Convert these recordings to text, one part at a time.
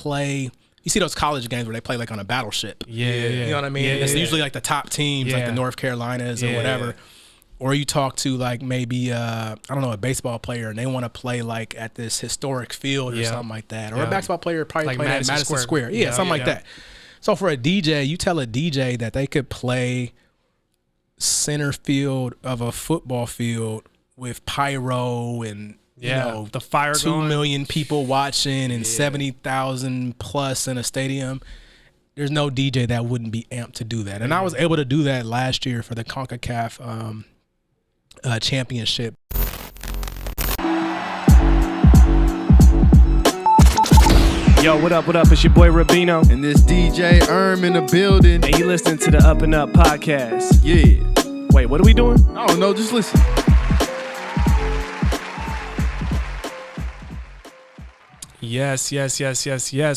play. You see those college games where they play like on a battleship. Yeah. You know what I mean? Yeah, It's usually like the top teams, like the North Carolinas or whatever. Yeah. Or you talk to like maybe I don't know, a baseball player, and they want to play like at this historic field or something like that. Or a basketball player probably like playing at Madison Square. Yeah, something like that. So for a DJ, you tell a DJ that they could play center field of a football field with pyro and you know, the fire 2 million people watching and 70,000 plus in a stadium. There's no DJ that wouldn't be amped to do that. And I was able to do that last year for the CONCACAF championship. Yo, what up? It's your boy Rubino. And this DJ in the building. And you listening to the UpNUp podcast. Yeah. Wait, what are we doing? I don't know, just listen. Yes.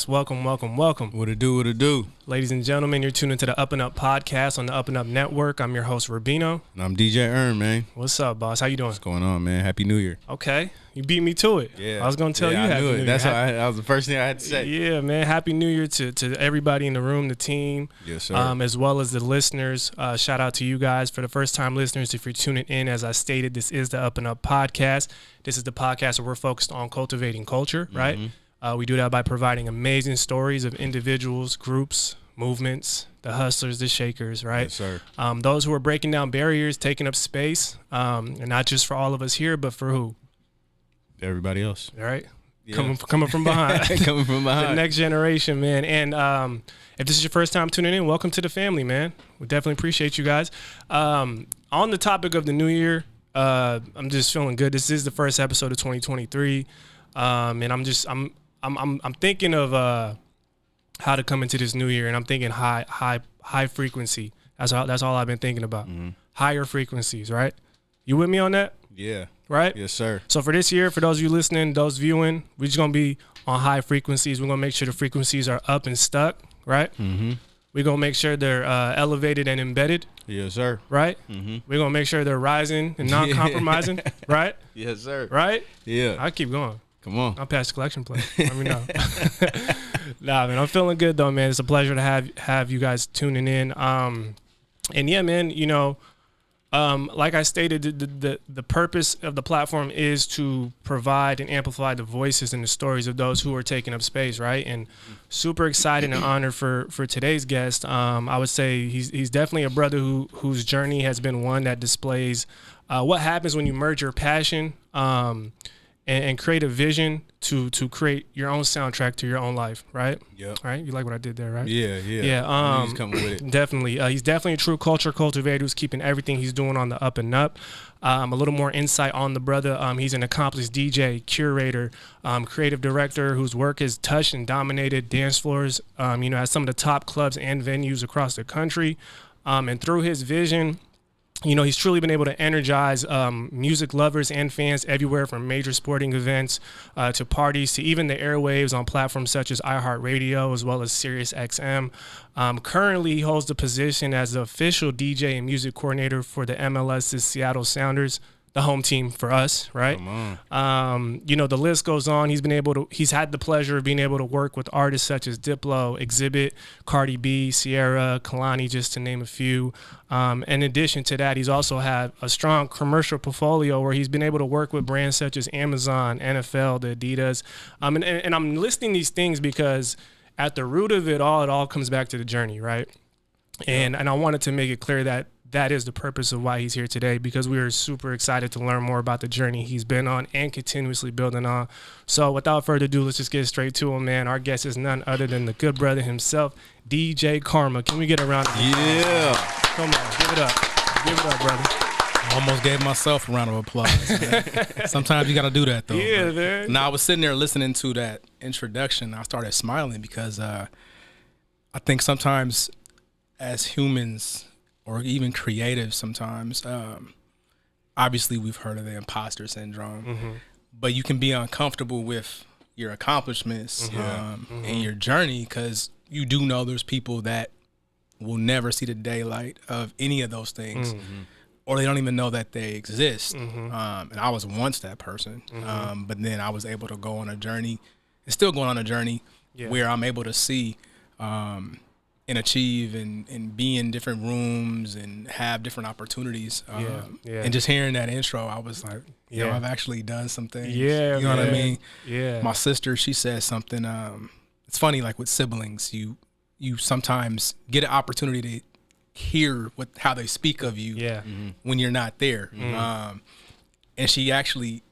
Welcome. What it do? Ladies and gentlemen, you're tuned into the UpNUp podcast on the UpNUp network. I'm your host, Rubino. And I'm DJ man. What's up, boss? How you doing? What's going on, man? Happy New Year. Okay. You beat me to it. Yeah. I was going to tell you I Happy knew New it. Year. That's that was the first thing I had to say. Yeah, man. Happy New Year to everybody in the room, the team. Yes, sir. As well as the listeners. Shout out to you guys. For the first-time listeners, if you're tuning in, as I stated, this is the UpNUp podcast. This is the podcast where we're focused on cultivating culture, right? We do that by providing amazing stories of individuals, groups, movements, the hustlers, the shakers, right? Yes, sir. Those who are breaking down barriers, taking up space, and not just for all of us here, but for who? Everybody else. All right? Yeah. Coming from behind. Coming from behind. The next generation, man. And if this is your first time tuning in, welcome to the family, man. We definitely appreciate you guys. On the topic of the new year, I'm just feeling good. This is the first episode of 2023. And I'm thinking of how to come into this new year, and I'm thinking high frequency. That's all I've been thinking about. Higher frequencies, right? You with me on that? Yeah. Right? Yes, sir. So for this year, for those of you listening, those viewing, we're just gonna be on high frequencies. We're gonna make sure the frequencies are up and stuck, right? We're gonna make sure they're elevated and embedded. Yes, sir. Right? We're gonna make sure they're rising and non-compromising, right? Yes, sir. Right? Yeah. I'll keep going. Come on. I'll pass the collection plate. Let me know. Nah, man, I'm feeling good though, man. It's a pleasure to have you guys tuning in. And yeah, man, you know, like I stated, the purpose of the platform is to provide and amplify the voices and the stories of those who are taking up space, right? And super excited and honored for today's guest. I would say he's definitely a brother whose journey has been one that displays what happens when you merge your passion and create a vision to create your own soundtrack to your own life, right? Yep. Right? You like what I did there, right? Yeah. He's coming with it. Definitely. He's definitely a true culture cultivator who's keeping everything he's doing on the up and up. A little more insight on the brother. He's an accomplished DJ, curator, creative director whose work has touched and dominated dance floors, at some of the top clubs and venues across the country. And through his vision, he's truly been able to energize music lovers and fans everywhere, from major sporting events to parties to even the airwaves on platforms such as iHeartRadio as well as SiriusXM. Currently, he holds the position as the official DJ and music coordinator for the MLS's Seattle Sounders, the home team for us, right? Come on. The list goes on. He's had the pleasure of being able to work with artists such as Diplo, Exhibit, Cardi B, Sierra, Kalani, just to name a few. In addition to that, he's also had a strong commercial portfolio where he's been able to work with brands such as Amazon, NFL, the Adidas. And I'm listing these things because at the root of it all comes back to the journey, right? And I wanted to make it clear that is the purpose of why he's here today, because we are super excited to learn more about the journey he's been on and continuously building on. So without further ado, let's just get straight to him, man. Our guest is none other than the good brother himself, DJ Karma. Can we get a round of applause? Yeah. Come on, give it up. Give it up, brother. I almost gave myself a round of applause. Man. Sometimes you got to do that, though. Yeah, man. Now, I was sitting there listening to that introduction. I started smiling because I think sometimes as humans, or even creatives sometimes, obviously we've heard of the imposter syndrome, but you can be uncomfortable with your accomplishments and your journey, because you do know there's people that will never see the daylight of any of those things, or they don't even know that they exist. And I was once that person, but then I was able to go on a journey, and still going on a journey, where I'm able to see and achieve and be in different rooms and have different opportunities. And just hearing that intro, I was like, yo, I've actually done some things. Yeah, you know what I mean? Yeah. My sister, she said something. It's funny, like with siblings, you sometimes get an opportunity to hear how they speak of you when you're not there. And she actually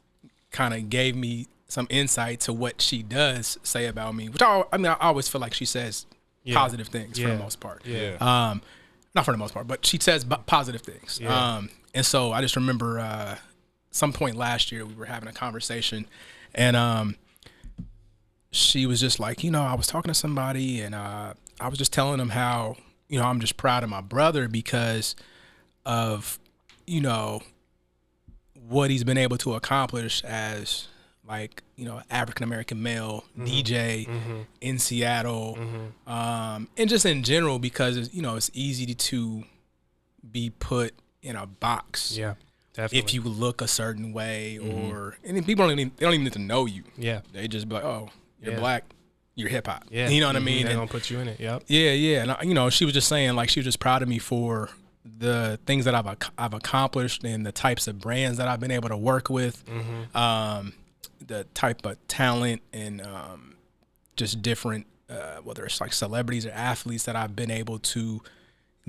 kind of gave me some insight to what she does say about me, which I always feel like she says positive things for the most part. Not for the most part, but she says positive things. And so I just remember some point last year we were having a conversation, and she was just like, I was talking to somebody, and I was just telling them how, I'm just proud of my brother because of, what he's been able to accomplish as, like, African American male DJ in Seattle, and just in general, because it's easy to be put in a box. Yeah, definitely. If you look a certain way, and then people don't even need to know you. Yeah, they just be like, oh, you're black, you're hip hop. Yeah, you know what I mean. They're gonna put you in it. Yep. Yeah, and she was just saying, like, she was just proud of me for the things that I've accomplished and the types of brands that I've been able to work with, the type of talent and just different, whether it's like celebrities or athletes that I've been able to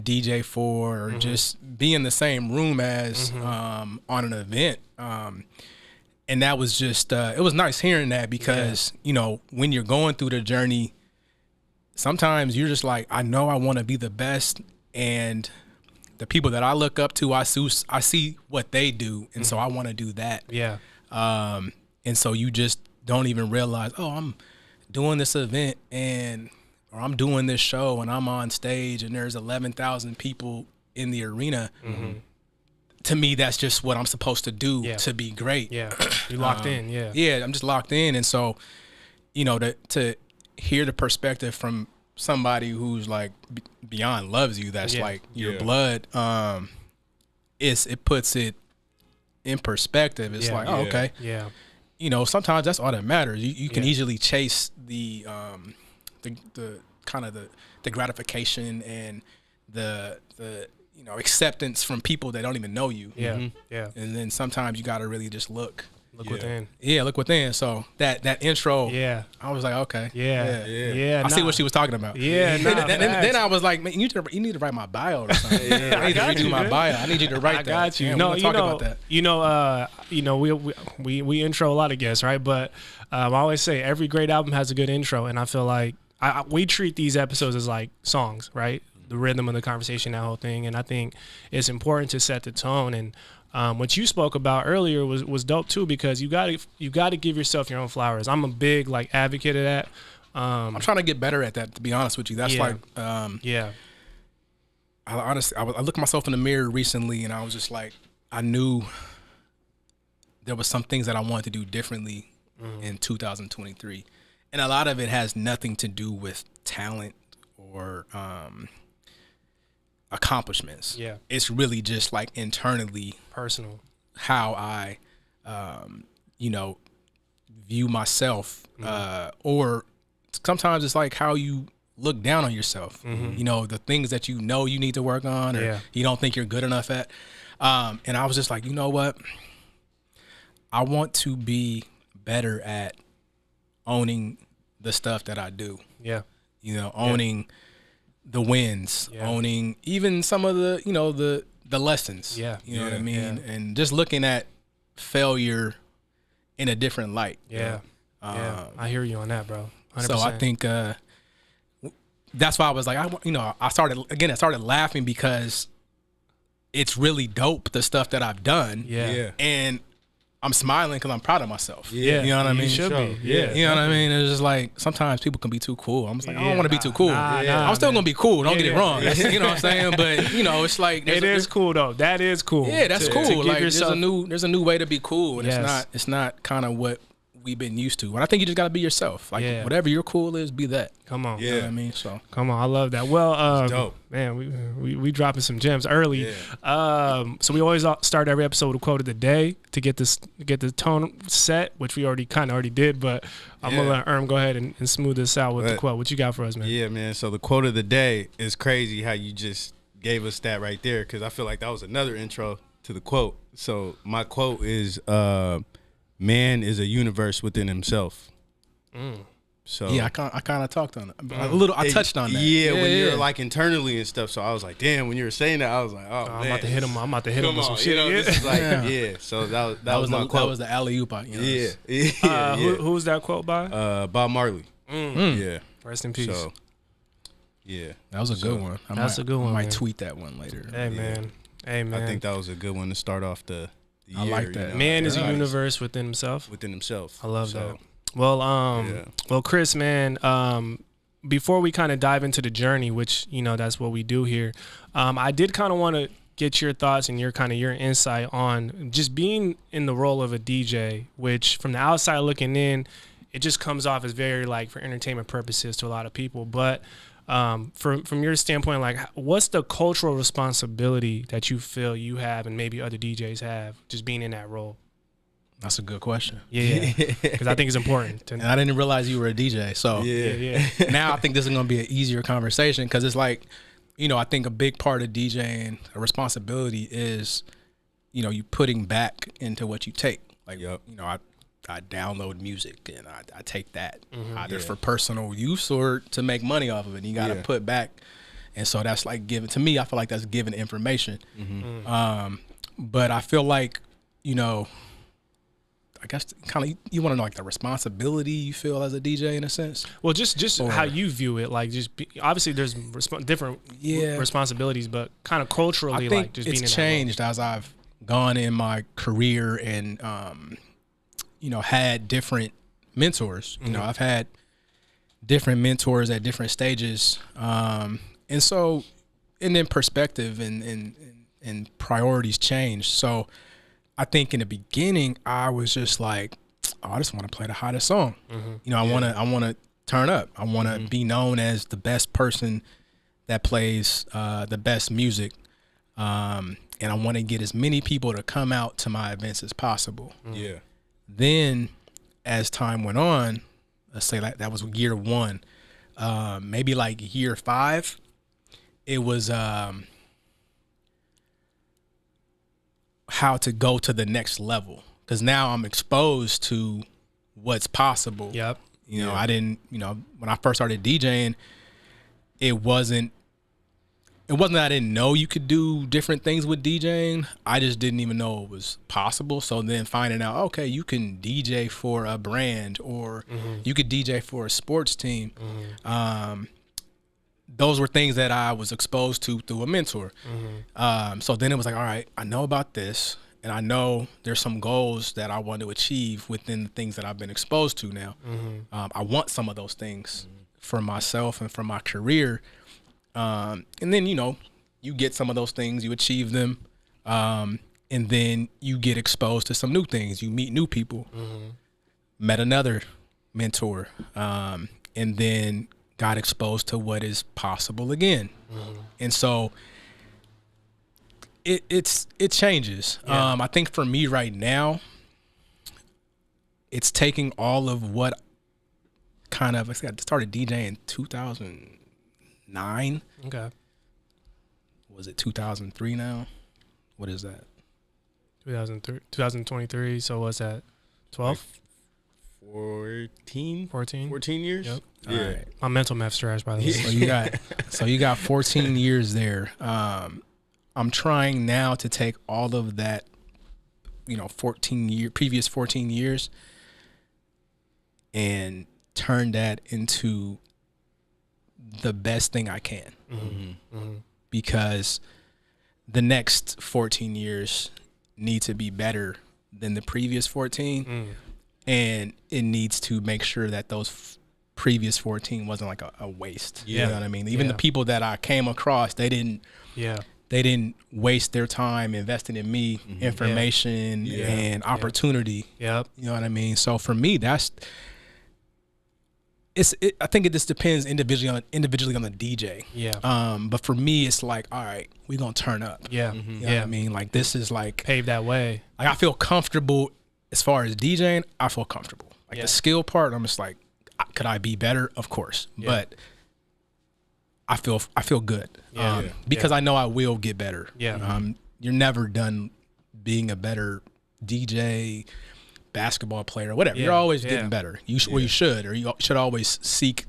DJ for, or just be in the same room as on an event. And that was just, it was nice hearing that because, when you're going through the journey, sometimes you're just like, I know I want to be the best, and the people that I look up to, I see what they do, and so I want to do that. Yeah. And so you just don't even realize, oh, I'm doing this event or I'm doing this show and I'm on stage and there's 11,000 people in the arena. To me, that's just what I'm supposed to do to be great. Yeah, you locked in. Yeah. Yeah, I'm just locked in, and so, to hear the perspective from somebody who's like beyond loves you, that's like your blood, it puts it in perspective. It's like, oh, okay. Yeah. Sometimes that's all that matters. You can easily chase the kind of the gratification and the acceptance from people that don't even know you. Yeah. Yeah. And then sometimes you got to really just look within. Yeah, look within. So that intro, I was like, okay. Yeah. I see what she was talking about. Yeah. Then I was like, man, you need to write my bio or something. I need to redo my bio. I need you to write that. I got you. Man, no, talk about that. We intro a lot of guests, right? But I always say every great album has a good intro, and I feel like we treat these episodes as like songs, right? The rhythm of the conversation, that whole thing. And I think it's important to set the tone. And what you spoke about earlier was dope too, because you got to give yourself your own flowers. I'm a big like advocate of that. I'm trying to get better at that, to be honest with you. That's I honestly, I looked myself in the mirror recently, and I was just like, I knew there was some things that I wanted to do differently in 2023, and a lot of it has nothing to do with talent or accomplishments. Yeah, it's really just like internally personal, how I view myself, or sometimes it's like how you look down on yourself. The things that you need to work on, or you don't think you're good enough at. And I was just like, you know what, I want to be better at owning the stuff that I do. Owning the wins, owning even some of the lessons. You know what I mean? And just looking at failure in a different light. I hear you on that, bro. 100%. So I think that's why I was like, I started laughing because it's really dope, the stuff that I've done. And I'm smiling because I'm proud of myself. You know what I mean? You should be. You know what I mean? It's just like, sometimes people can be too cool. I'm just like, I don't want to be too cool. I'm still going to be cool. Don't get it wrong. You know what I'm saying? But, it's like. It is cool, though. That is cool. Yeah, that's cool. Like, there's a new way to be cool. And it's not kind of what we've been used to. But I think you just gotta be yourself. Like whatever your cool is, be that. Come on. You know what I mean? So come on, I love that. Well, dope. Man, we dropping some gems early. So we always start every episode with a quote of the day to get the tone set, which we already did, but I'm gonna let Erm go ahead and smooth this out with the quote. What you got for us, man? Yeah, man. So the quote of the day is crazy how you just gave us that right there, because I feel like that was another intro to the quote. So my quote is, man is a universe within himself. So yeah, I kind of talked on it a little. I touched on that. Yeah, when you're like internally and stuff. So I was like, damn. When you were saying that, I was like, oh, man. I'm about to hit him with some shit. You know, this is like, So that was my quote. That was the alley oop. Who was that quote by? Bob Marley. Yeah. Rest in peace. So, yeah, that was a good one. That's a good one. I might man. tweet that one later. Hey man. I think that was a good one to start off the year. I like that. Man is a universe within himself. I love that. Well, well, Chris, man, before we kind of dive into the journey, which, you know, that's what we do here, I did kind of want to get your thoughts and your insight on just being in the role of a DJ, which from the outside looking in, it just comes off as very like for entertainment purposes to a lot of people. But from your standpoint, like what's the cultural responsibility that you feel you have and maybe other DJs have just being in that role? That's a good question. Yeah, because I think it's important. And I didn't realize you were a DJ. So now I think this is going to be an easier conversation because it's like, you know, I think a big part of DJing, a responsibility is, you know, you putting back into what you take. Like, you know, I download music and I take that either for personal use or to make money off of it. And you got to put back. And so that's like giving, to me, I feel like that's giving information. But I feel like, you know, I guess kind of you want to know like the responsibility you feel as a DJ in a sense. Well, just how you view it, like obviously there's different responsibilities, but kind of culturally, I think like just it's being in changed as I've gone in my career and you know, had different mentors. You know, I've had different mentors at different stages, and so and then perspective and priorities change. So I think in the beginning, I was just like, oh, I just want to play the hottest song. You know, I want to turn up. I want to be known as the best person that plays the best music. And I want to get as many people to come out to my events as possible. Then as time went on, let's say like that was year 1, maybe like year 5, it was how to go to the next level, because now I'm exposed to what's possible. You know, I didn't, you know, when I first started DJing, it wasn't that I didn't know you could do different things with DJing. I just didn't even know it was possible. So then finding out, okay, you can DJ for a brand or you could DJ for a sports team. Those were things that I was exposed to through a mentor. So then it was like, all right, I know about this, and I know there's some goals that I want to achieve within the things that I've been exposed to now. I want some of those things for myself and for my career. And then, you know, you get some of those things, you achieve them, and then you get exposed to some new things. You meet new people, met another mentor, and then got exposed to what is possible again. And so it changes. I think for me right now, it's taking all of what kind of, I started DJing in 2009. Okay. Was it 2003 now? What is that? 2023. So what's that? 12? 14 years. Yep. Yeah. All right. My mental math's trash, by the way. So you got 14 years there. I'm trying now to take all of that, you know, previous 14 years and turn that into the best thing I can. Because the next 14 years need to be better than the previous 14. And it needs to make sure that those previous 14 wasn't like a waste. You know what I mean? Even the people that I came across, they didn't they didn't waste their time investing in me, information and opportunity. Yep. You know what I mean? So for me, I think it just depends individually on the DJ. Yeah. But for me, it's like, all right, we're gonna turn up. Yeah. You know what I mean? Like this is like Pave that way. Like I feel comfortable as far as DJing. I feel comfortable. Like the skill part, I'm just like, could I be better? Of course, but I feel good because I know I will get better. Yeah. You're never done being a better DJ, basketball player, whatever. You're always getting better. You should always seek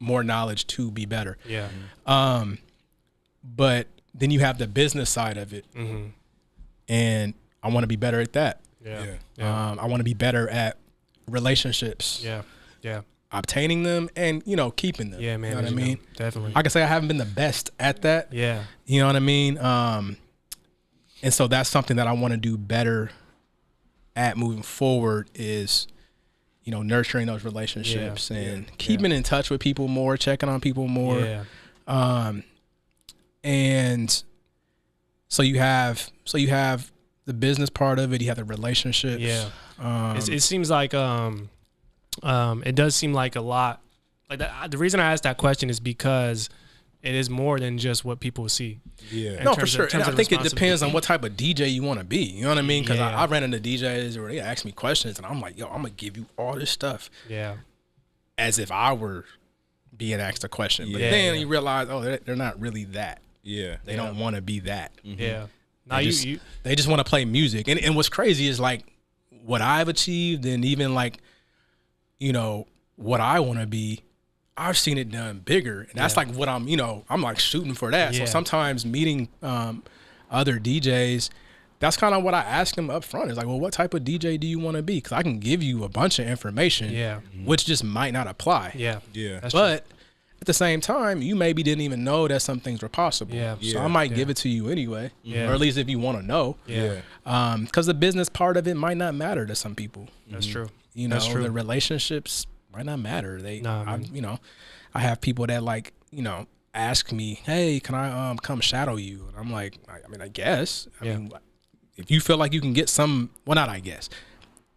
more knowledge to be better. Yeah. But then you have the business side of it, and I want to be better at that. Yeah. I want to be better at relationships. Yeah. Yeah. Obtaining them and keeping them. Yeah, man. You know what I mean? Definitely. I can say I haven't been the best at that. Yeah. You know what I mean? And so that's something that I want to do better at moving forward is, nurturing those relationships and keeping in touch with people more, checking on people more. Yeah. And so you have the business part of it. You have the relationships. Yeah. It seems like it does seem like a lot. Like the reason I asked that question is because it is more than just what people see. Yeah. No, for sure. And I think it depends on what type of DJ you want to be. You know what I mean? Because I ran into DJs where they ask me questions, and I'm like, yo, I'm going to give you all this stuff. Yeah. As if I were being asked a question. But then you realize, they're not really that. Yeah. They don't want to be that. Yeah. Now they just want to play music. And what's crazy is like what I've achieved and even like, what I want to be, I've seen it done bigger. And that's like what I'm like shooting for that. So sometimes meeting other DJs, that's kind of what I ask them up front. Is like, well, what type of DJ do you want to be? Because I can give you a bunch of information, which just might not apply. Yeah. But at the same time, you maybe didn't even know that some things were possible. Yeah. So I might give it to you anyway, or at least if you want to know. Yeah. Because the business part of it might not matter to some people. That's true. That's true. The relationships might not matter. I have people that like, ask me, hey, can I come shadow you? And I'm like, I guess. I mean, if you feel like you can get some, well, not I guess.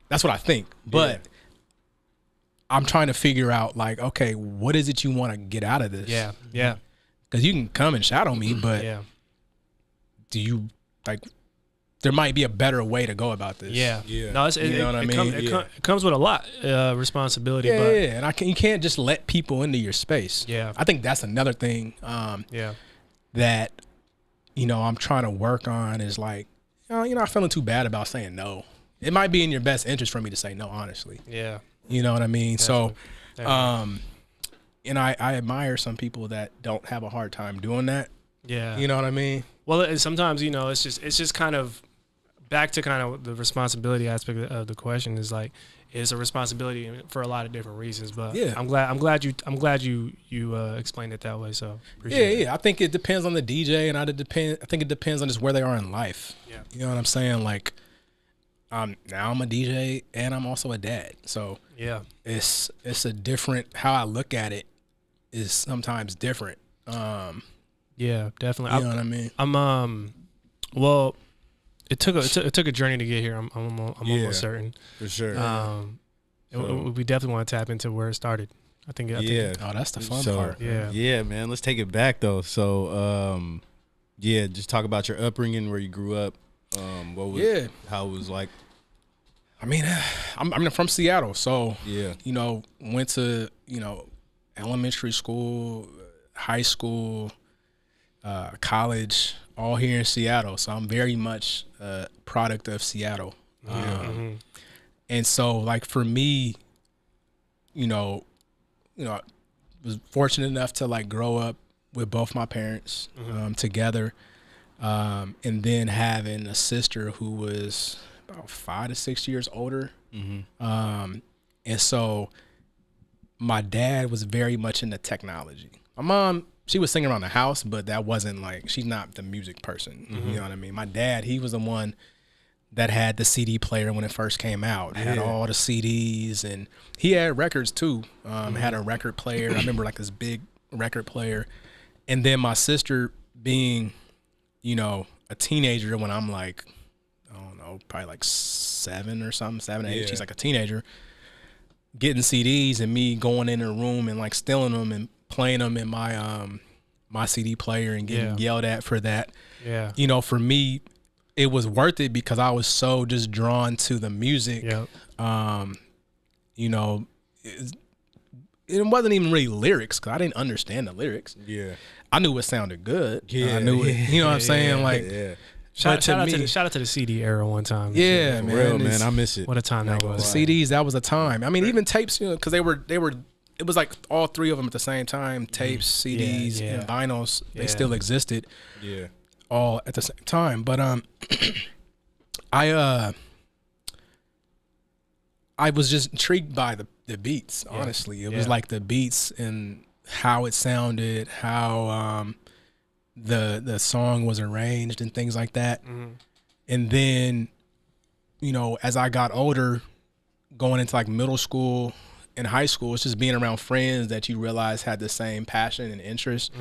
That's what I think. But I'm trying to figure out like, okay, what is it you want to get out of this? Yeah. Yeah. Because you can come and shadow me, but do you like? There might be a better way to go about this. Yeah. No, you know what I mean? It comes with a lot responsibility. Yeah, but and you can't just let people into your space. Yeah. I think that's another thing. That I'm trying to work on is like, I'm not feeling too bad about saying no. It might be in your best interest for me to say no, honestly. Yeah. You know what I mean? Definitely. So, and I admire some people that don't have a hard time doing that. Yeah. You know what I mean? Well, sometimes, it's just kind of back to kind of the responsibility aspect of the question is like, it's a responsibility for a lot of different reasons, but I'm glad you explained it that way. So appreciate it. I think it depends on the DJ, and I think it depends on just where they are in life. Yeah. You know what I'm saying? Like, now I'm a DJ and I'm also a dad. So it's a different, how I look at it is sometimes different. Yeah, definitely. You know what I mean? Well, it took a journey to get here. I'm almost certain. For sure. We definitely want to tap into where it started. I think. Oh, that's the fun part. Yeah. Yeah, man. Let's take it back though. So, just talk about your upbringing, where you grew up. How it was like. I mean, I'm from Seattle, so went to elementary school, high school, college, all here in Seattle. So I'm very much a product of Seattle. And so like for me, I was fortunate enough to like grow up with both my parents together. And then having a sister who was about 5 to 6 years older. And so my dad was very much into technology. My mom, she was singing around the house, but that wasn't like, she's not the music person. You know what I mean? My dad, he was the one that had the CD player when it first came out, had all the CDs, and he had records too. Had a record player. I remember like this big record player. And then my sister being, you know, a teenager when I'm like, I don't know, probably like 7 or something, 7, 8. Yeah. She's like a teenager getting CDs and me going in her room and like stealing them and playing them in my CD player and getting yelled at for that. Yeah. You know, for me, it was worth it because I was so just drawn to the music. Yep. You know, it wasn't even really lyrics because I didn't understand the lyrics. Yeah. I knew it sounded good. Yeah. I knew it. You know what I'm saying? Like, Yeah. Shout out to the CD era one time. yeah, For man. real, man. I miss it. What a time that was. CDs, that was a time. I mean, even tapes, you know, because they were. It was like all 3 of them at the same time. Tapes, CDs, Yeah. and vinyls. They Yeah. still existed. Yeah. All at the same time. But I was just intrigued by the beats. Honestly, it was like the beats and how it sounded, how the song was arranged and things like that. And then, you know, as I got older, going into like middle school and high school, it's just being around friends that you realize had the same passion and interest.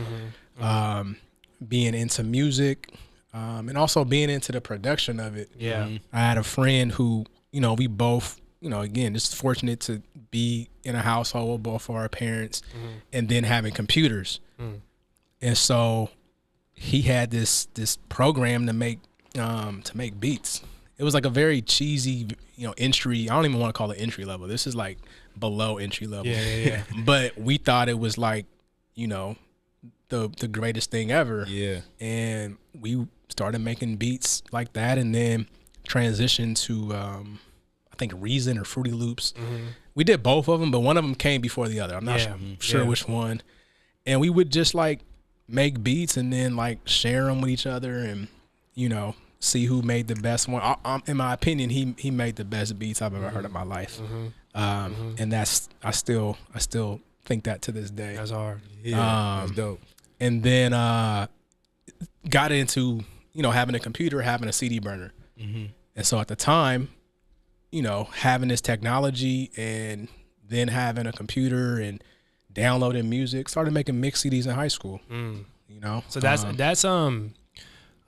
Being into music, and also being into the production of it. Yeah. I had a friend who, you know, we both, you know, again, just fortunate to be in a household with both of our parents and then having computers. And so he had this program to make beats. It was like a very cheesy, you know, entry. I don't even want to call it entry level. This is like below entry level. Yeah. But we thought it was like, you know, the greatest thing ever. Yeah. And we started making beats like that and then transitioned to I think Reason or Fruity Loops. We did both of them, but one of them came before the other. I'm not sure which one. And we would just like make beats and then like share them with each other and, you know, see who made the best one. In my opinion, he made the best beats I've ever heard in my life. And that's I still think that to this day. That's hard. Yeah. That's dope. And then got into, you know, having a computer, having a CD burner. And so at the time, you know, having this technology and then having a computer and downloading music, started making mix CDs in high school. You know, so that's I'm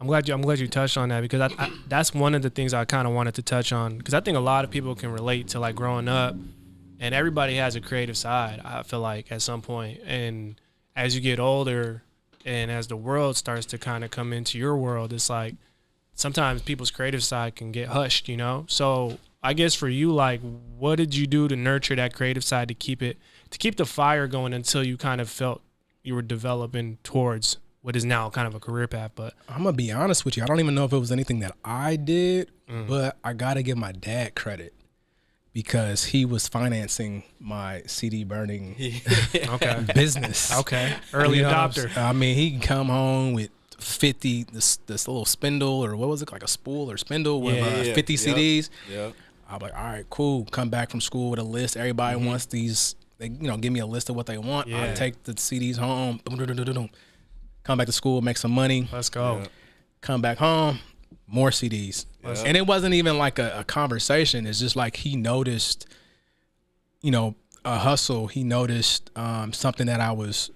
glad you touched on that because I that's one of the things I kind of wanted to touch on because I think a lot of people can relate to like growing up, and everybody has a creative side. I feel like at some point, and as you get older, and as the world starts to kind of come into your world, it's like sometimes people's creative side can get hushed, you know. So I guess for you, like, what did you do to nurture that creative side to keep the fire going until you kind of felt you were developing towards what is now kind of a career path? But I'm gonna be honest with you, I don't even know if it was anything that I did, but I gotta give my dad credit because he was financing my CD burning business. Okay, early adopter. I mean, he can come home with 50 this little spindle or what was it, like a spool or spindle with 50 CDs. Yep. I'm like, all right, cool. Come back from school with a list. Everybody wants these. They, you know, give me a list of what they want. I take the CDs home. Come back to school, make some money. Let's go. Come back home, more CDs. And it wasn't even like a conversation. It's just like he noticed, you know, a hustle. He noticed something that I was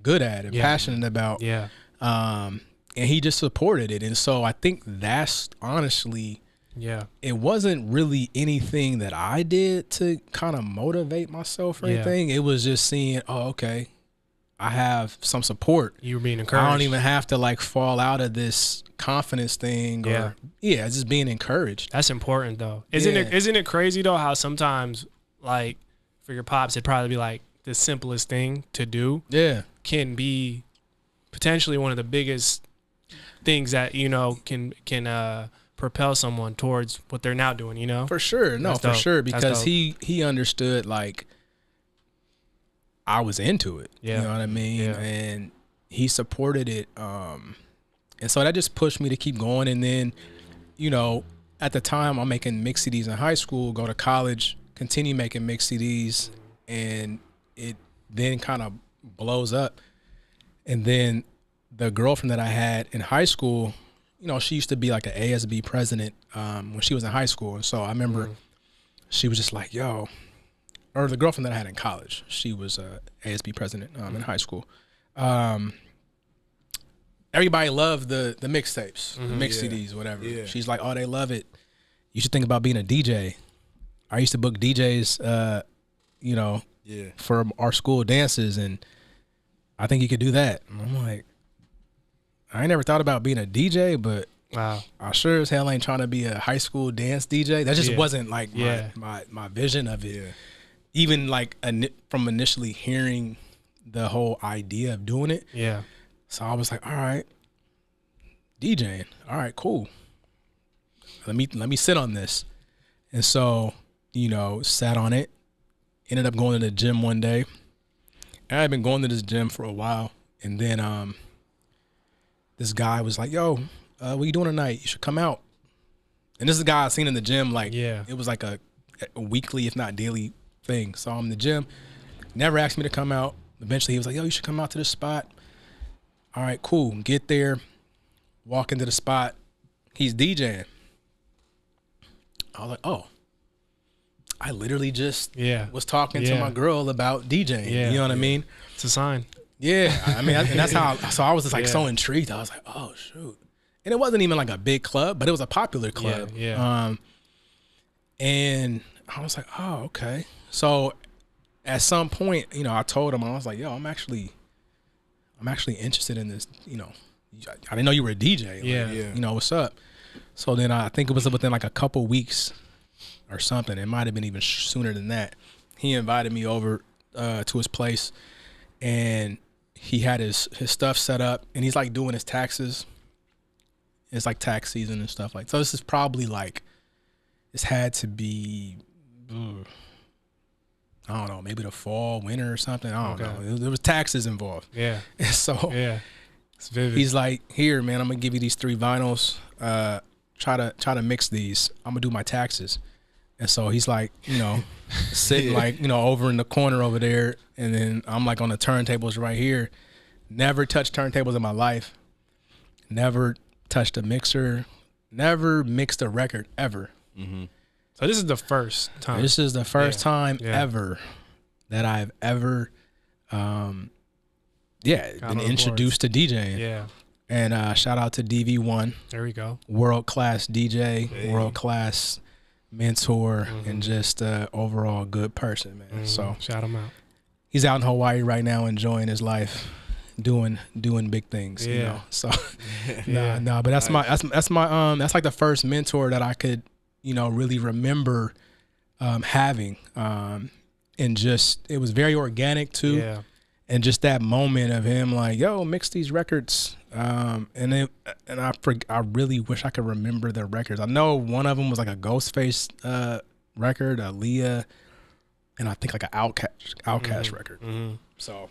good at and passionate about. Yeah. And he just supported it. And so I think that's honestly, it wasn't really anything that I did to kind of motivate myself or anything. It was just seeing, oh, okay, I have some support. You were being encouraged. I don't even have to like fall out of this confidence thing or just being encouraged. That's important though. Isn't it crazy though how sometimes like for your pops it'd probably be like the simplest thing to do can be potentially one of the biggest things that, you know, can propel someone towards what they're now doing, you know? For sure. No, That's for dope. sure. That's Because dope. he understood like I was into it. Yeah. You know what I mean? Yeah. And he supported it. And so that just pushed me to keep going. And then, you know, at the time I'm making mix CDs in high school, go to college, continue making mix CDs, and it then kind of blows up. And then the girlfriend that I had in high school, you know, she used to be like an ASB president when she was in high school. And so I remember she was just like, yo, or the girlfriend that I had in college, she was a ASB president in high school. everybody loved the mixtapes, the mix Yeah. CDs, whatever. Yeah. She's like, oh, they love it. You should think about being a DJ. I used to book DJs, you know, Yeah. for our school dances, and I think you could do that. And I'm like, I ain't never thought about being a DJ, but Wow. I sure as hell ain't trying to be a high school dance DJ. That just Yeah. wasn't like Yeah. my vision of it. Yeah. Even like from initially hearing the whole idea of doing it. Yeah. So I was like, all right, DJing. All right, cool. Let me sit on this. And so, you know, sat on it. Ended up going to the gym one day. And I had been going to this gym for a while. And then this guy was like, yo, what you doing tonight? You should come out. And this is a guy I seen in the gym, like, Yeah. it was like a weekly, if not daily thing. So I'm in the gym, never asked me to come out. Eventually he was like, yo, you should come out to this spot. All right, cool. Get there, walk into the spot. He's DJing. I was like, oh, I literally just Yeah. was talking to Yeah. my girl about DJing. Yeah. You know what I mean? It's a sign. Yeah. I mean, and that's how, so I was just like Yeah. so intrigued. I was like, oh, shoot. And it wasn't even like a big club, but it was a popular club. Yeah. And I was like, oh, okay. So at some point, you know, I told him, I was like, yo, I'm actually interested in this, you know. I didn't know you were a DJ. Like, Yeah. Yeah. You know, what's up? So then I think it was within like a couple weeks or something. It might have been even sooner than that. He invited me over to his place, and he had his stuff set up, and he's like doing his taxes. It's like tax season and stuff like. So this is probably like, this had to be, I don't know, maybe the fall, winter or something. I don't Okay. know. There was taxes involved. Yeah. And so Yeah. It's vivid. he's like, here, man, I'm gonna give you these 3 vinyls. Try to mix these. I'm gonna do my taxes. And so he's like, you know, sitting like, you know, over in the corner over there, and then I'm like on the turntables right here. Never touched turntables in my life. Never touched a mixer. Never mixed a record ever. So this is the first time. This is the first time Yeah. ever that I've ever, been on the introduced to DJing. Yeah. And shout out to DV1, There we go. world class DJ, Hey. world class mentor, and just overall good person, man. So Shout him out. he's out in Hawaii right now, enjoying his life, doing big things. You Yeah. know, so Yeah. nah, but that's my that's like the first mentor that I could, you know, really remember having, and just it was very organic too. Yeah. And just that moment of him like, yo, mix these records. And I really wish I could remember the records. I know one of them was like a Ghostface record, a Leah, and I think like an Outkast record. So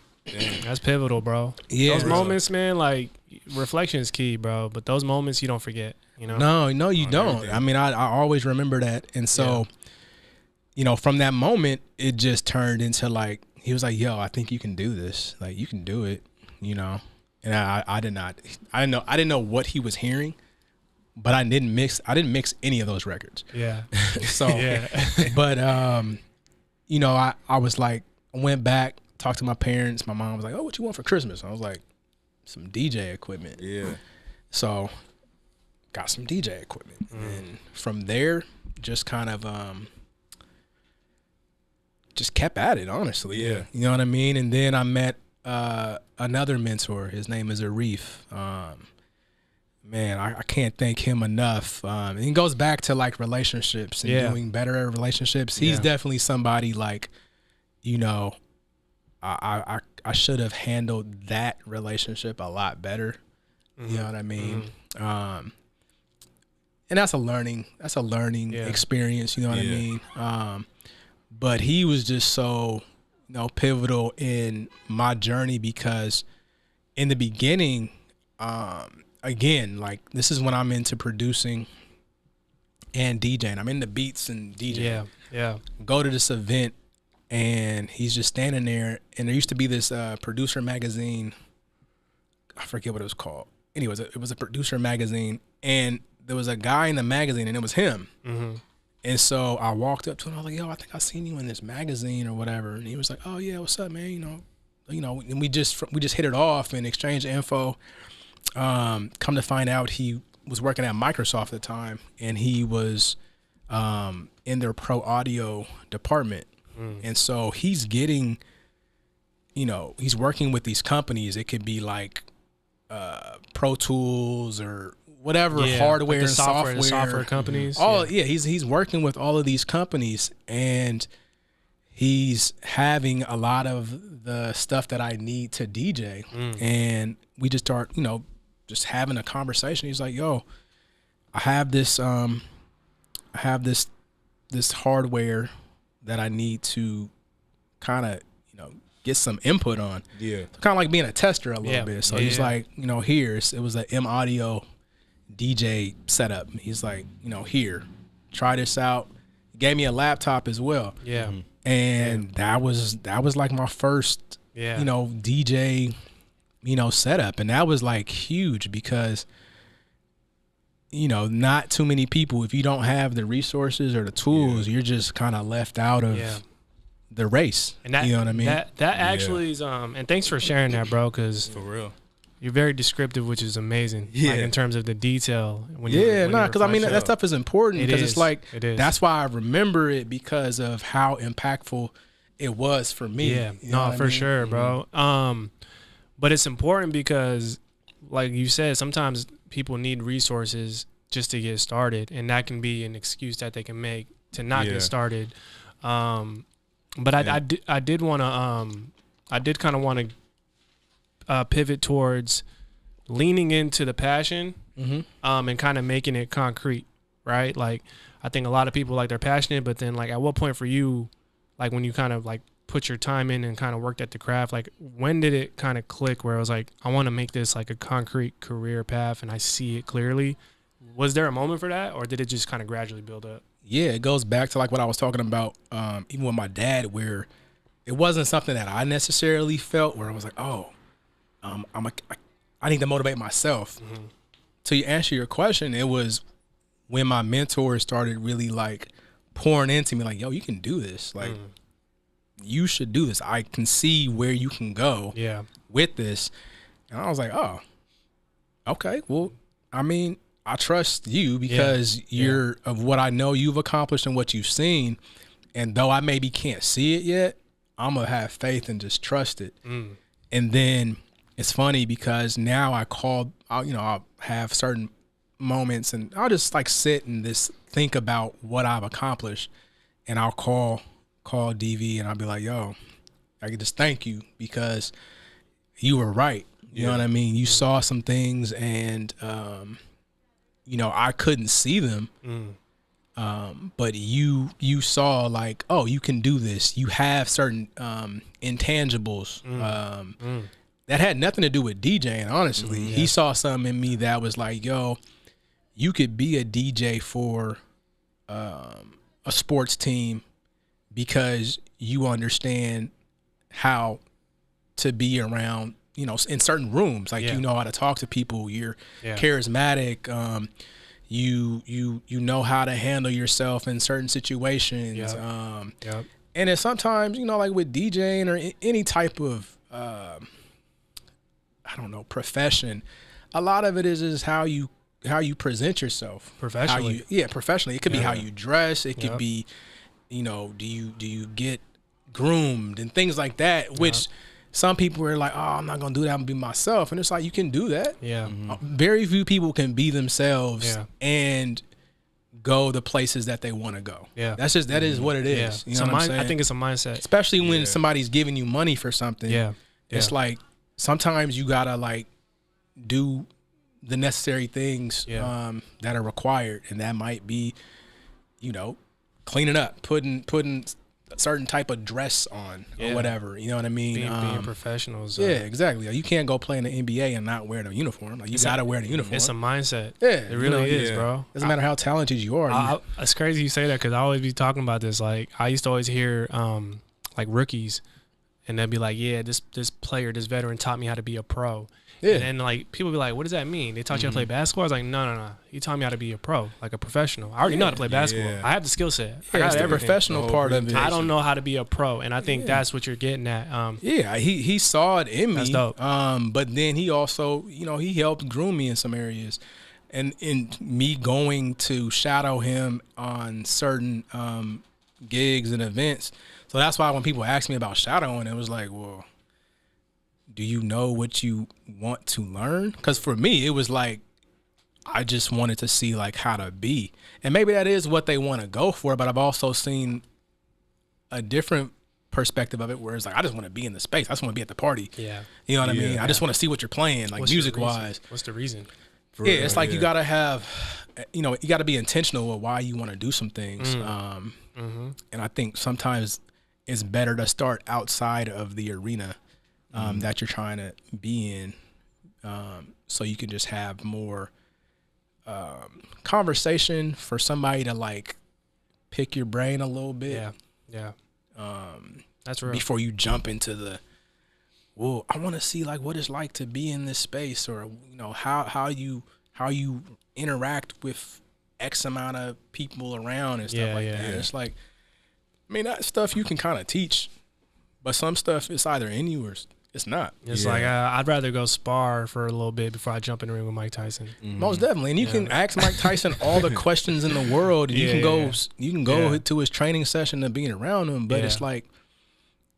That's pivotal, bro. yeah, Those moments, man, like reflection is key, bro. But those moments you don't forget, you know? No, you don't. everything. I mean, I always remember that. And so, you know, from that moment, it just turned into like, he was like, yo, I think you can do this. Like, you can do it, you know? And I didn't know what he was hearing, but I didn't mix any of those records. Yeah. So, Yeah. but, you know, I was like, I went back, talked to my parents. My mom was like, oh, what you want for Christmas? I was like, some DJ equipment. Yeah. So got some DJ equipment. And from there, just kind of just kept at it, honestly. Yeah. You know what I mean? And then I met another mentor. His name is Arif. Man, I can't thank him enough. And it goes back to like relationships and Yeah. doing better at relationships. He's Yeah. definitely somebody like, you know, I should have handled that relationship a lot better. You know what I mean? And that's a learning Yeah. experience, you know what I Yeah. mean? But he was just so, you know, pivotal in my journey because in the beginning, again, like this is when I'm into producing and DJing. I'm into beats and DJing. Yeah. Yeah. Go to this event and he's just standing there, and there used to be this producer magazine. I forget what it was called. Anyways, it was a producer magazine, and there was a guy in the magazine, and it was him. And so I walked up to him. I was like, "Yo, I think I seen you in this magazine or whatever." And he was like, "Oh yeah, what's up, man? You know." And we just hit it off and exchanged info. Come to find out, he was working at Microsoft at the time, and he was in their pro audio department. And so he's getting, he's working with these companies. It could be like Pro Tools or whatever, hardware like and software. The software companies. He's working with all of these companies, and he's having a lot of the stuff that I need to DJ. And we just start, just having a conversation. He's like, yo, I have this this hardware that I need to kind of, get some input on. Yeah. So kind of like being a tester a little bit. So he's like, it was an M Audio DJ setup. He's like, here, try this out. Gave me a laptop as well. Yeah. And that was like my first, DJ, setup. And that was like huge because, not too many people, if you don't have the resources or the tools, you're just kind of left out of the race. And that, you know what I mean? That actually is, and thanks for sharing that, bro, because For real. you're very descriptive, which is amazing. Yeah. Like in terms of the detail. Because I mean, that stuff is important because it's like, It is. that's why I remember it because of how impactful it was for me. Yeah, You know what I for mean? sure, bro. But it's important because, like you said, sometimes people need resources just to get started, and that can be an excuse that they can make to not get started. But I did want to, I did kind of want to pivot towards leaning into the passion, and kind of making it concrete, right? Like, I think a lot of people, like, they're passionate, but then, like, at what point for you, like, when you kind of, like, put your time in and kind of worked at the craft, like, when did it kind of click where it was like, I want to make this like a concrete career path and I see it clearly? Was there a moment for that, or did it just kind of gradually build up? Yeah, it goes back to like what I was talking about, even with my dad, where it wasn't something that I necessarily felt where I was like, oh, I need to motivate myself. To answer your question, it was when my mentors started really like pouring into me, like, yo, you can do this. Like, you should do this. I can see where you can go with this. And I was like, oh, okay. Well, I mean, I trust you because you're of what I know you've accomplished and what you've seen. And though I maybe can't see it yet, I'm going to have faith and just trust it. And then it's funny because now I'll have certain moments and I'll just like sit and just think about what I've accomplished, and I'll call DV and I'll be like, yo, I can just thank you because you were right. You know what I mean? You saw some things and, I couldn't see them. But you saw like, oh, you can do this. You have certain intangibles that had nothing to do with DJing, honestly. He saw something in me that was like, yo, you could be a DJ for a sports team because you understand how to be around, in certain rooms. Like, you know how to talk to people. You're charismatic. You know how to handle yourself in certain situations. And it's sometimes, like with DJing or any type of, profession, a lot of it is how you present yourself Professionally. Professionally. It could be how you dress. It could be, do you get groomed and things like that, which some people are like, oh, I'm not going to do that. I'm going to be myself. And it's like, you can do that. Very few people can be themselves and go the places that they want to go. That is what it is. You know what I'm saying? I think it's a mindset. Especially when somebody's giving you money for something. It's like, sometimes you got to like do the necessary things that are required. And that might be, cleaning up, putting a certain type of dress on or whatever. You know what I mean? Being professionals. Exactly. Like, you can't go play in the NBA and not wear the uniform. Like, you got to wear the uniform. It's a mindset. It really is, bro. Doesn't matter how talented you are. It's crazy you say that because I always be talking about this. Like, I used to always hear like rookies and they'll be like, yeah, this player, this veteran taught me how to be a pro. Yeah. And then like people be like, what does that mean? They taught you how to play basketball? I was like, no. He taught me how to be a pro, like a professional. I already know how to play basketball. Yeah. I have the skill set. I Yeah, got it's the everything. professional part of it. I don't know how to be a pro, and I think that's what you're getting at. Yeah, he saw it in me. That's dope. But then he also, he helped groom me in some areas. And in me going to shadow him on certain gigs and events. So that's why when people ask me about shadowing, it was like, well, do you know what you want to learn? Because for me, it was like, I just wanted to see like how to be. And maybe that is what they want to go for, but I've also seen a different perspective of it where it's like, I just want to be in the space. I just want to be at the party. Yeah. You know what I mean? Yeah. I just want to see what you're playing, like What's your music wise. What's the reason? Yeah, it's like you gotta have, you got to be intentional with why you want to do some things. And I think sometimes it's better to start outside of the arena that you're trying to be in, so you can just have more conversation for somebody to like pick your brain a little bit. Yeah. That's real. Before you jump into the, well, I want to see like what it's like to be in this space, or how you interact with X amount of people around and stuff that. Yeah. It's like, I mean, that stuff you can kind of teach, but some stuff it's either in you or it's not. It's like I'd rather go spar for a little bit before I jump in the ring with Mike Tyson. Most definitely, and you can ask Mike Tyson all the questions in the world. And you can go to his training session and being around him, but it's like,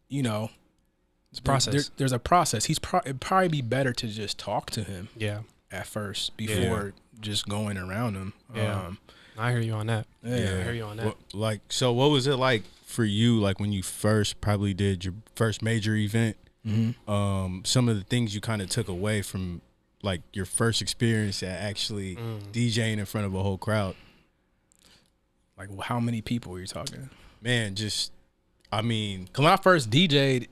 it's a process. There's a process. It'd probably be better to just talk to him. Yeah. At first, before just going around him. Yeah. I hear you on that. Yeah. I hear you on that. Well, so what was it like for you, like when you first probably did your first major event? Some of the things you kind of took away from like your first experience at actually DJing in front of a whole crowd. Like, how many people are you talking? Man, cause when I first DJ'd,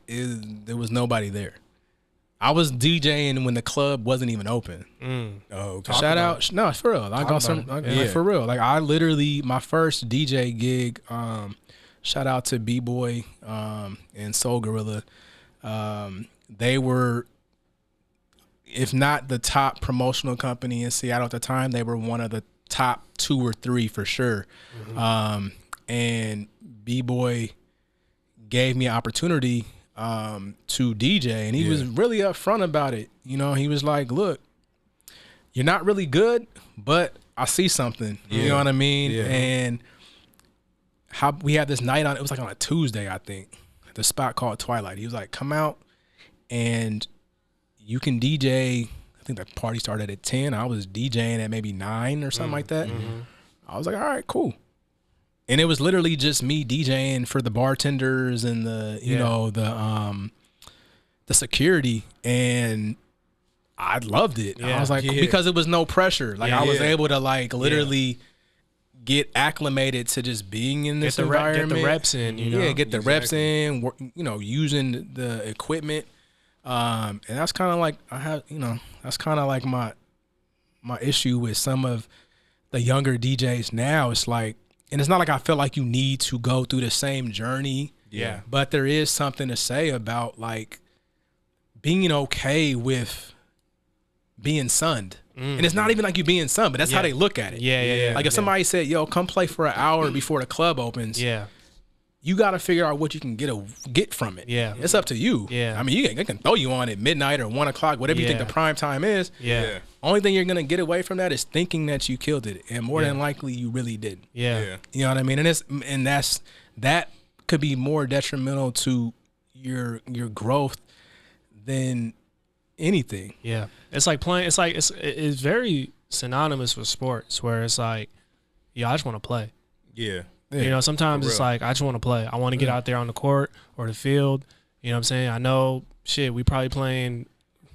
there was nobody there. I was DJing when the club wasn't even open. Oh, okay. Shout out, no, for real. I got some, for real. Like I literally, my first DJ gig. Shout out to B-Boy and Soul Gorilla. They were, if not the top promotional company in Seattle at the time, they were one of the top 2 or 3 for sure. And B-Boy gave me an opportunity to DJ, and he was really upfront about it. He was like, look, you're not really good, but I see something. You know what I mean? And how we had this night it was like on a Tuesday, I think, at the spot called Twilight. He was like, come out and you can DJ. I think the party started at 10. I was DJing at maybe 9 or something like that. I was like, all right, cool. And it was literally just me DJing for the bartenders and the security, and I loved it. I was like, because it was no pressure. Like I was able to like literally get acclimated to just being in this environment. Get the reps in, get the reps in. Using the equipment, and that's kind of like that's kind of like my issue with some of the younger DJs now. It's like. And it's not like I feel like you need to go through the same journey. Yeah. But there is something to say about like being okay with being sunned. And it's not even like you being sunned, but that's how they look at it. Yeah. Like if somebody said, yo, come play for an hour before the club opens. Yeah. You got to figure out what you can get from it. Yeah. It's up to you. Yeah. I mean, they can throw you on at midnight or 1 o'clock, whatever you think the prime time is. Yeah. Only thing you're going to get away from that is thinking that you killed it. And more than likely, you really did. Yeah. You know what I mean? And that could be more detrimental to your growth than anything. Yeah. It's like playing. It's very synonymous with sports where it's like, I just want to play. Yeah. Sometimes it's like, I just want to play. I want to get out there on the court or the field. You know what I'm saying? I know, we probably playing,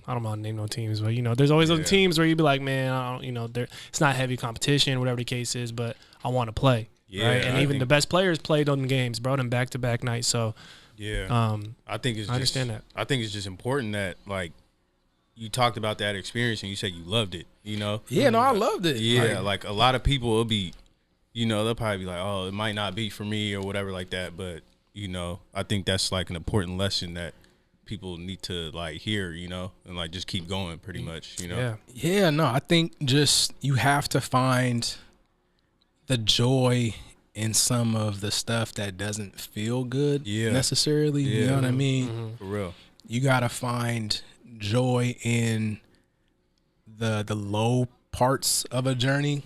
I don't know how to name no teams, but, there's always other teams where you'd be like, man, I don't, it's not heavy competition, whatever the case is, but I want to play. Yeah. Right? And even the best players played on the games, bro, them back-to-back nights. So, I understand that. I think it's just important that, like, you talked about that experience and you said you loved it, Yeah, no, I loved it. Yeah, like a lot of people will be, they'll probably be like, oh, it might not be for me or whatever like that. But, I think that's like an important lesson that people need to like hear, you know, and like just keep going pretty much, you know? Yeah. Yeah, no, I think just you have to find the joy in some of the stuff that doesn't feel good necessarily. You know what I mean? For real. You gotta find joy in the low parts of a journey.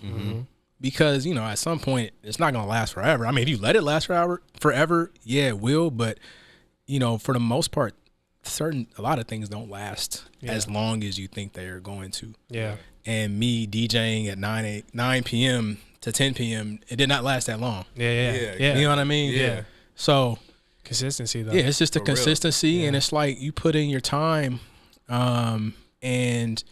Because, you know, at some point it's not gonna last forever. I mean, if you let it last forever, yeah, it will. But, you know, for the most part, a lot of things don't last as long as you think they are going to. Yeah. And me DJing at 9 p.m. to 10 p.m., it did not last that long. Yeah. You know what I mean? Yeah. So Consistency though. yeah, it's just the For real. consistency, and it's like you put in your time, and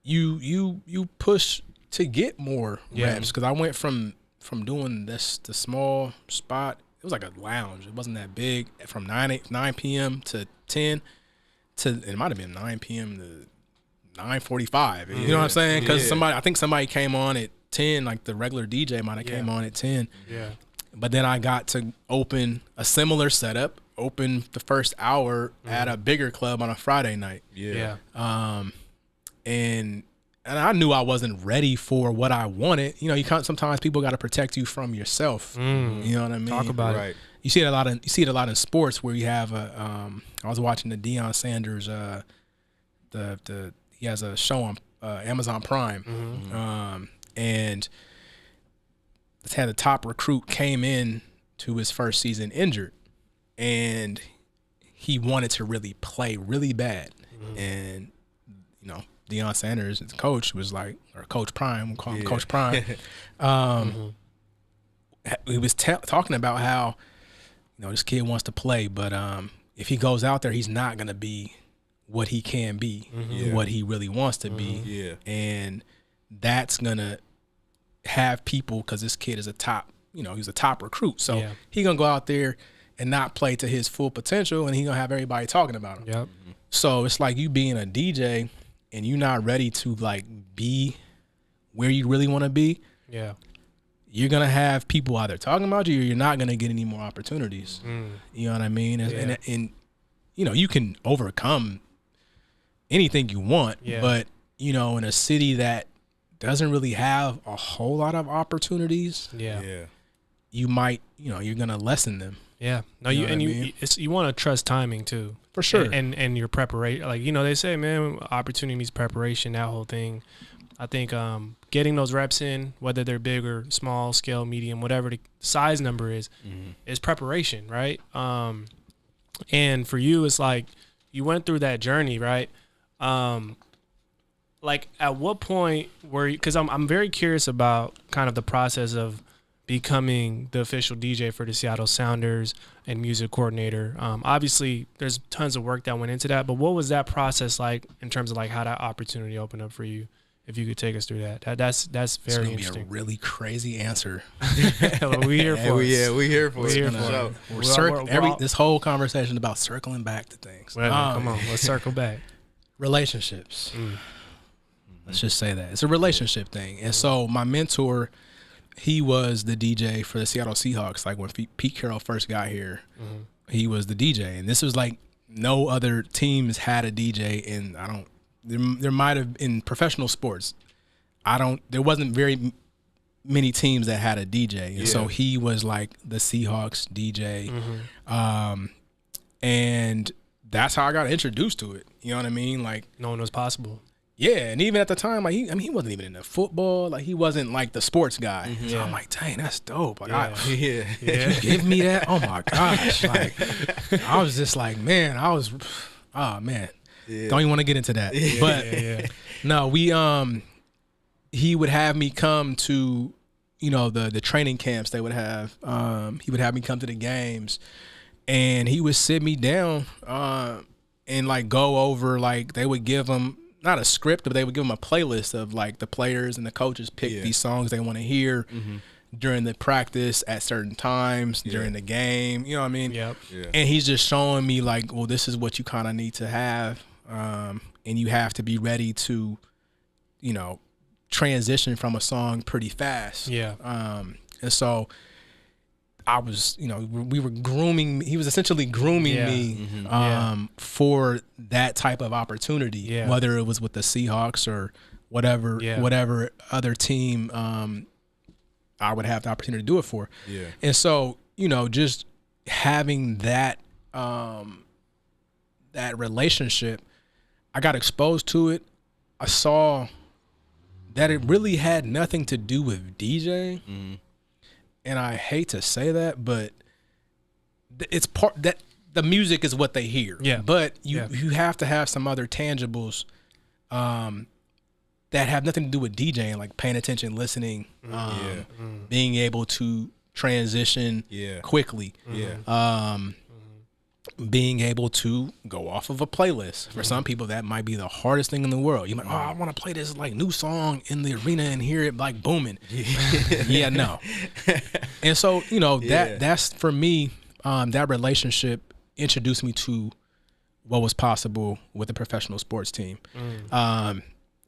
you push to get more reps. Because I went from doing the small spot. It was like a lounge. It wasn't that big. From 9 p.m. to 10 to, it might have been 9 p.m. to 9:45. You know what I'm saying? Because I think somebody came on at 10. Like the regular DJ might have came on at 10. Yeah. But then I got to open a similar setup, open the first hour at a bigger club on a Friday night. Yeah. And I knew I wasn't ready for what I wanted. You know, sometimes people got to protect you from yourself. You know what I mean? Talk about Right. it. You see it a lot in sports where you have I was watching the Deion Sanders he has a show on Amazon Prime. And it's had the top recruit came in to his first season injured, and he wanted to really play really bad. And, you know, Deion Sanders, his coach, was like, or Coach Prime, we'll call him Coach Prime. He was talking about how, you know, this kid wants to play, but if he goes out there, he's not going to be what he can be, what he really wants to be. Yeah. And that's going to have people, because this kid is he's a top recruit. So he going to go out there and not play to his full potential, and he going to have everybody talking about him. Yep. So it's like you being a DJ and you're not ready to like be where you really want to be. Yeah. You're going to have people either talking about you, or you're not going to get any more opportunities. You know what I mean? And you know, you can overcome anything you want, but, you know, in a city that doesn't really have a whole lot of opportunities, you might, you know, you're going to lessen them. Yeah. No, You know what I mean? you want to trust timing too. For sure. And your preparation. Like, you know, they say, man, opportunity means preparation, that whole thing. I think getting those reps in, whether they're big or small, scale, medium, whatever the size number is preparation, right? And for you, it's like you went through that journey, right? Like at what point were you, because I'm very curious about kind of the process of becoming the official DJ for the Seattle Sounders and music coordinator. Obviously, there's tons of work that went into that, but what was that process like in terms of like how that opportunity opened up for you? If you could take us through that, that's very interesting. Be a really crazy answer. We here for it. We here for it. This whole conversation about circling back to things. Come on, let's circle back. Relationships. Let's just say that it's a relationship thing. And so my mentor, he was the DJ for the Seattle Seahawks. Like when Pete Carroll first got here, he was the DJ, and this was like no other teams had a DJ. And there might have in professional sports. There wasn't very many teams that had a DJ. And so he was like the Seahawks DJ. And that's how I got introduced to it. You know what I mean? Like, no one was possible. Yeah. And even at the time, like he wasn't even into football. Like he wasn't like the sports guy. So I'm like, dang, that's dope. Like, you give me that? Oh my gosh. Like I was just like, man, oh man. Don't even want to get into that. But no, he would have me come to, you know, the training camps they would have. He would have me come to the games, and he would sit me down and like go over, like they would give him not a script, but they would give him a playlist of like the players and the coaches pick these songs they want to hear during the practice at certain times during the game. You know what I mean? And he's just showing me like, well, this is what you kind of need to have. And you have to be ready to, you know, transition from a song pretty fast. And so I was, we were grooming. He was essentially grooming me for that type of opportunity, whether it was with the Seahawks or whatever other team I would have the opportunity to do it for. Yeah. And so, just having that that relationship, I got exposed to it. I saw that it really had nothing to do with DJing. Mm-hmm. And I hate to say that, but it's part that the music is what they hear. Yeah. But you have to have some other tangibles that have nothing to do with DJing, like paying attention, listening, being able to transition quickly. Being able to go off of a playlist. For some people, that might be the hardest thing in the world. You're like, oh, I want to play this like new song in the arena and hear it like booming. No. And so, that's for me, that relationship introduced me to what was possible with a professional sports team. And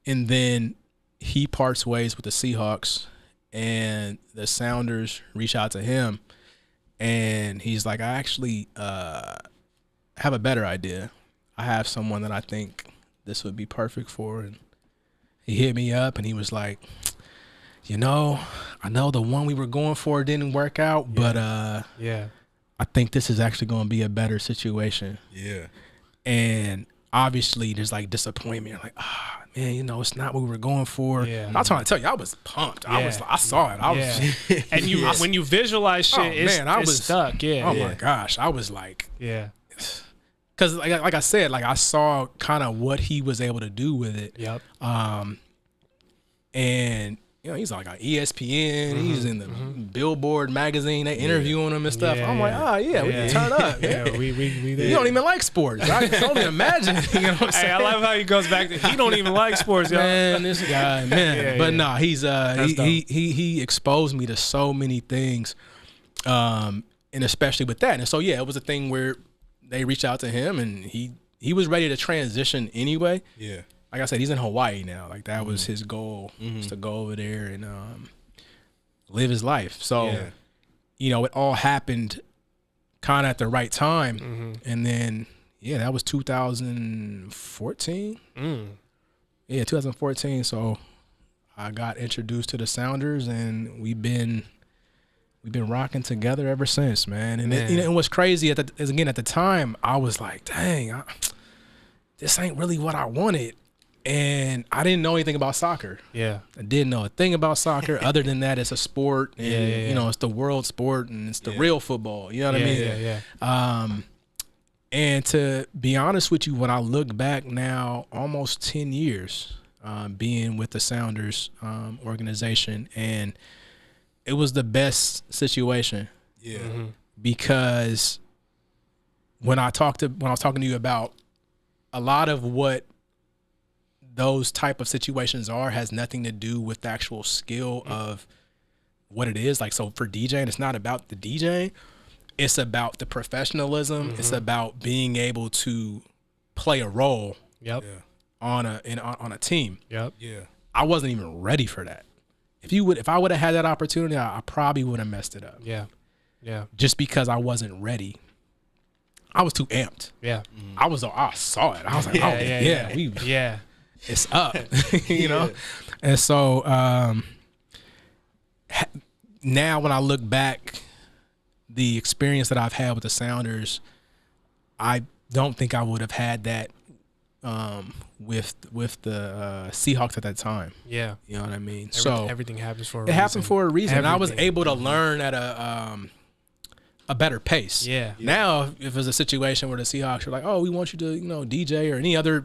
then he parts ways with the Seahawks, and the Sounders reach out to him. And he's like, I actually have a better idea. I have someone that I think this would be perfect for. And he hit me up and he was like, I know the one we were going for didn't work out, but I think this is actually going to be a better situation. Yeah. And obviously there's like disappointment. Like, man, it's not what we were going for. Yeah. I'm not trying to tell you, I was pumped. I saw it. I was, and when you visualize shit, it's stuck. Yeah. Oh my gosh, I was like, yeah. Because like I said, like I saw kind of what he was able to do with it. Yep. And he's like on ESPN. He's in the Billboard magazine. They interviewing him and stuff. I'm like, we can turn up. We You don't even like sports. I can only imagine. You know what I'm saying? Hey, I love how he goes back to he don't even like sports, y'all. Man, this guy, man. But nah, he's he exposed me to so many things, and especially with that. And so it was a thing where they reached out to him, and he was ready to transition anyway. Yeah. Like I said, he's in Hawaii now. Like that was his goal, was to go over there and live his life. So, it all happened kind of at the right time. And then, that was 2014. Yeah, 2014. So I got introduced to the Sounders, and we've been rocking together ever since, man. And it was crazy at the time. I was like, dang, this ain't really what I wanted. And I didn't know anything about soccer. Yeah. I didn't know a thing about soccer other than that it's a sport and, it's the world sport and it's the real football. You know what I mean? And to be honest with you, when I look back now, almost 10 years being with the Sounders organization, and it was the best situation. Yeah. Because when I was talking to you about a lot of what those type of situations has nothing to do with the actual skill of what it is. Like, so for DJing, it's not about the DJ. It's about the professionalism. It's about being able to play a role on a team. Yep. Yeah. I wasn't even ready for that. If I would have had that opportunity, I probably would have messed it up. Yeah. Yeah. Just because I wasn't ready. I was too amped. Yeah. I saw it. I was like, it's up, And so now when I look back, the experience that I've had with the Sounders, I don't think I would have had that with the Seahawks at that time. Yeah. You know what I mean? Everything happens for a reason. It happened for a reason. And I was able to learn at a better pace. Yeah. Now, if it's a situation where the Seahawks are like, oh, we want you to, DJ or any other,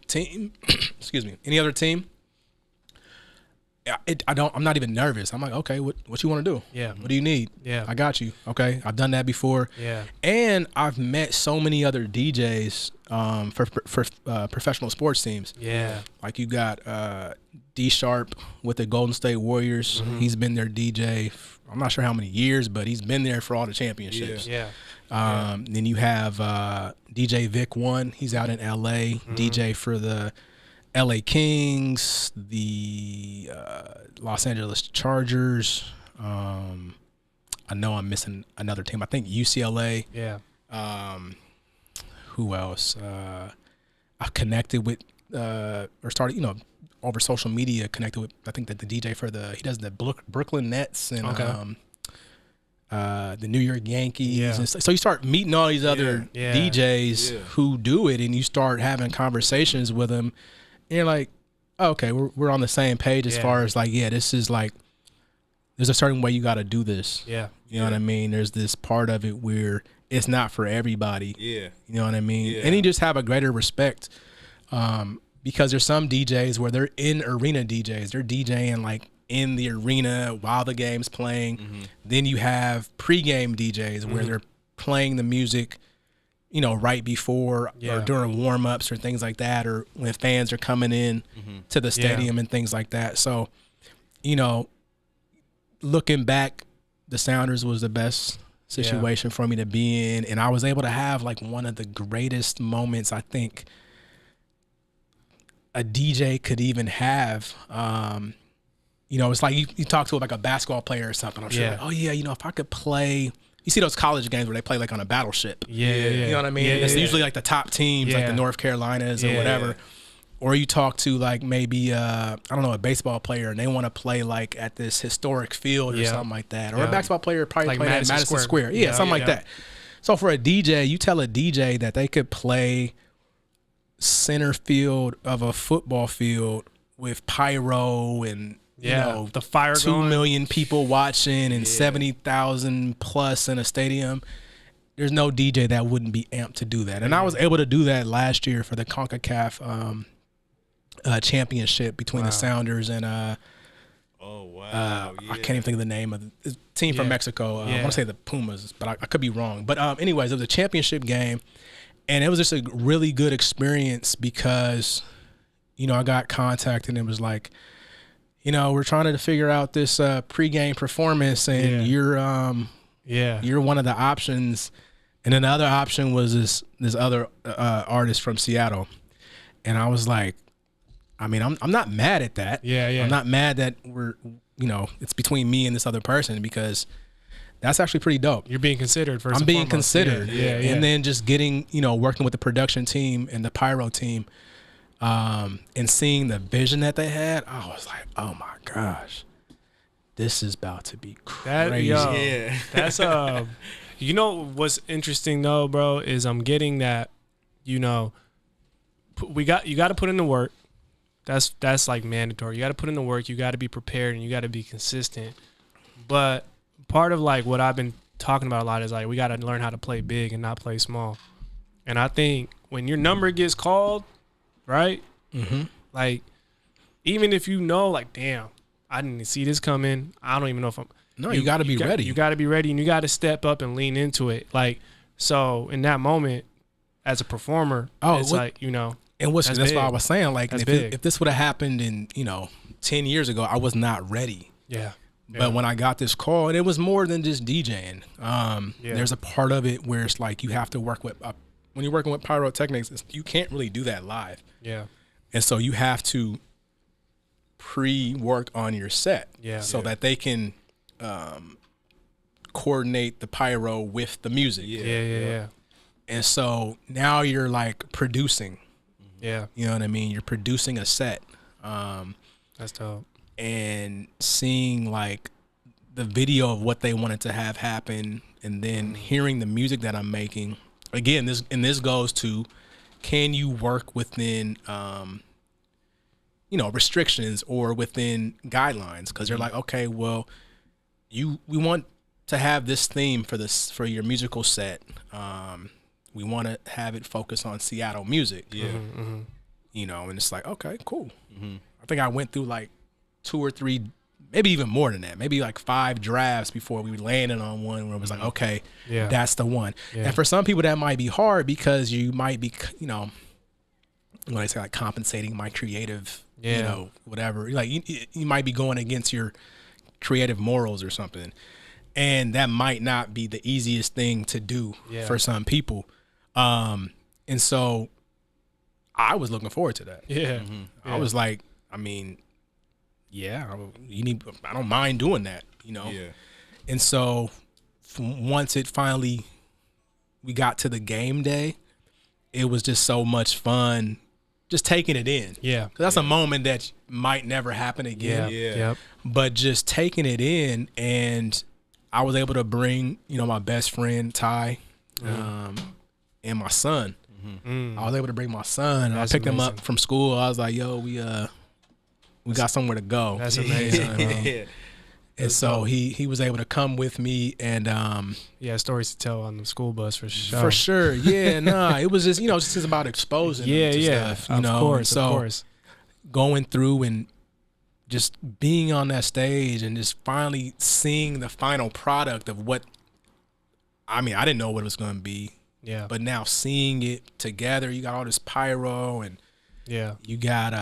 team, excuse me, any other team, I'm not even nervous. I'm like, okay, what you want to do? Yeah. What do you need? Yeah. I got you. Okay. I've done that before. Yeah. And I've met so many other DJs for professional sports teams. Yeah. Like you got D Sharp with the Golden State Warriors. He's been their DJ. I'm not sure how many years, but he's been there for all the championships. Yeah. Then you have DJ Vic One. He's out in LA. DJ for the LA Kings, the Los Angeles Chargers. I know I'm missing another team. I think UCLA. Yeah. Who else? I've connected with or started, over social media, connected with, I think that the DJ for he does the Brooklyn Nets and the New York Yankees. Yeah. And so you start meeting all these other DJs who do it, and you start having conversations with them. And you're like, oh, okay, we're on the same page as far as like, this is like, there's a certain way you got to do this. Yeah. You know what I mean? There's this part of it where it's not for everybody. Yeah. You know what I mean? Yeah. And you just have a greater respect because there's some DJs where they're in arena DJs. They're DJing like in the arena while the game's playing. Mm-hmm. Then you have pregame DJs where they're playing the music, right before or during warm-ups or things like that, or when fans are coming in to the stadium and things like that. So, looking back, the Sounders was the best situation for me to be in, and I was able to have like one of the greatest moments I think a DJ could even have. It's like you talk to like a basketball player or something. I'm sure, like, oh yeah, if I could play. You see those college games where they play like on a battleship. Yeah. You know what I mean? It's usually like the top teams, like the North Carolinas or whatever. Yeah. Or you talk to like maybe a baseball player, and they want to play like at this historic field or something like that. Or a basketball player probably like playing at Madison Square. Yeah, something like that. So for a DJ, you tell a DJ that they could play center field of a football field with pyro and the fire 2 million people watching and 70,000 plus in a stadium. There's no DJ that wouldn't be amped to do that. And I was able to do that last year for the CONCACAF championship between the Sounders and I can't even think of the name of the team from Mexico. I want to say the Pumas, but I could be wrong. But anyways, it was a championship game, and it was just a really good experience because, I got contacted and it was like, we're trying to figure out this pregame performance, and you're one of the options. And then the other option was this other artist from Seattle, and I was like, I'm not mad at that. I'm not mad that we're, it's between me and this other person, because that's actually pretty dope. You're being considered first. I'm being considered. Yeah. And then just getting, working with the production team and the pyro team, and seeing the vision that they had, I was like, oh my gosh, this is about to be crazy. That's what's interesting though, bro, is I'm getting that, you got to put in the work. That's like mandatory. You got to put in the work. You got to be prepared, and you got to be consistent. But part of like what I've been talking about a lot is like we got to learn how to play big and not play small. And I think when your number gets called, right? Mm-hmm. Like, even if like, damn, I didn't see this coming. I don't even know if I'm. No, you got to be ready. You got to be ready, and you got to step up and lean into it. Like, so in that moment, as a performer, it's like, And that's why I was saying, like, if this would have happened in, 10 years ago, I was not ready. Yeah. But when I got this call, and it was more than just DJing. There's a part of it where it's like you have to work with, when you're working with pyrotechnics, you can't really do that live. Yeah. And so you have to pre-work on your set so that they can coordinate the pyro with the music. Yeah. And so now you're like producing. Yeah. You know what I mean? You're producing a set. That's dope. And seeing like the video of what they wanted to have happen, and then hearing the music that I'm making. Again, this goes to, can you work within restrictions or within guidelines? Because they're like, okay, well, we want to have this theme for your musical set. We want to have it focus on Seattle music. Yeah. Mm-hmm. And it's like, okay, cool. Mm-hmm. I think I went through like 2 or 3, maybe even more than that, maybe like 5 drafts before we landed on one where it was like, okay, that's the one. Yeah. And for some people that might be hard, because you might be, when I say like compensating my creative, whatever, like you might be going against your creative morals or something. And that might not be the easiest thing to do for some people. And so I was looking forward to that. Yeah. Mm-hmm. I was like, I don't mind doing that, Yeah. And so once it finally we got to the game day, it was just so much fun just taking it in. Yeah. 'Cause that's a moment that might never happen again. Yeah. Yep. But just taking it in, and I was able to bring, my best friend Ty, and my son. I was able to bring my son. That's I picked him amazing. up from school. I was like, "Yo, we got somewhere to go." That's amazing. Yeah. And so he was able to come with me, and Yeah, stories to tell on the school bus for sure. for sure, yeah, nah, it was just about exposing. Yeah, them to yeah. stuff, Of course, So of course. going through and just being on that stage and just finally seeing the final product of what. I mean, I didn't know what it was going to be, Yeah. but now seeing it together, you got all this pyro, and Yeah. you got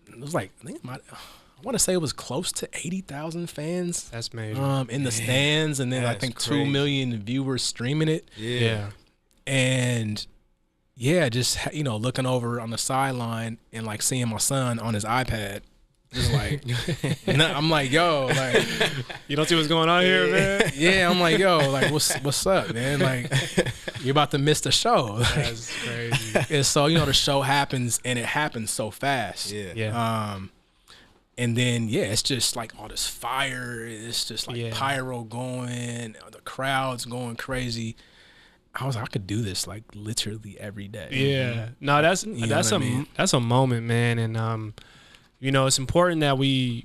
it was like I want to say it was close to 80,000 fans That's major. in the stands, and then I That's think crazy. 2 million viewers streaming it. yeah. And yeah, just looking over on the sideline and like seeing my son on his iPad, just like I'm like, yo, like, You don't see what's going on here, man? yeah, I'm like, yo, like, what's up, man? Like, you're about to miss the show. Like, That's crazy. and so the show happens, and it happens so fast. Yeah. Yeah. And then it's just like all this fire. It's just like Yeah. pyro going, the crowd's going crazy. I was like, I could do this like literally every day. Yeah. No, that's know that's what a I mean? that's a moment, man, and it's important that we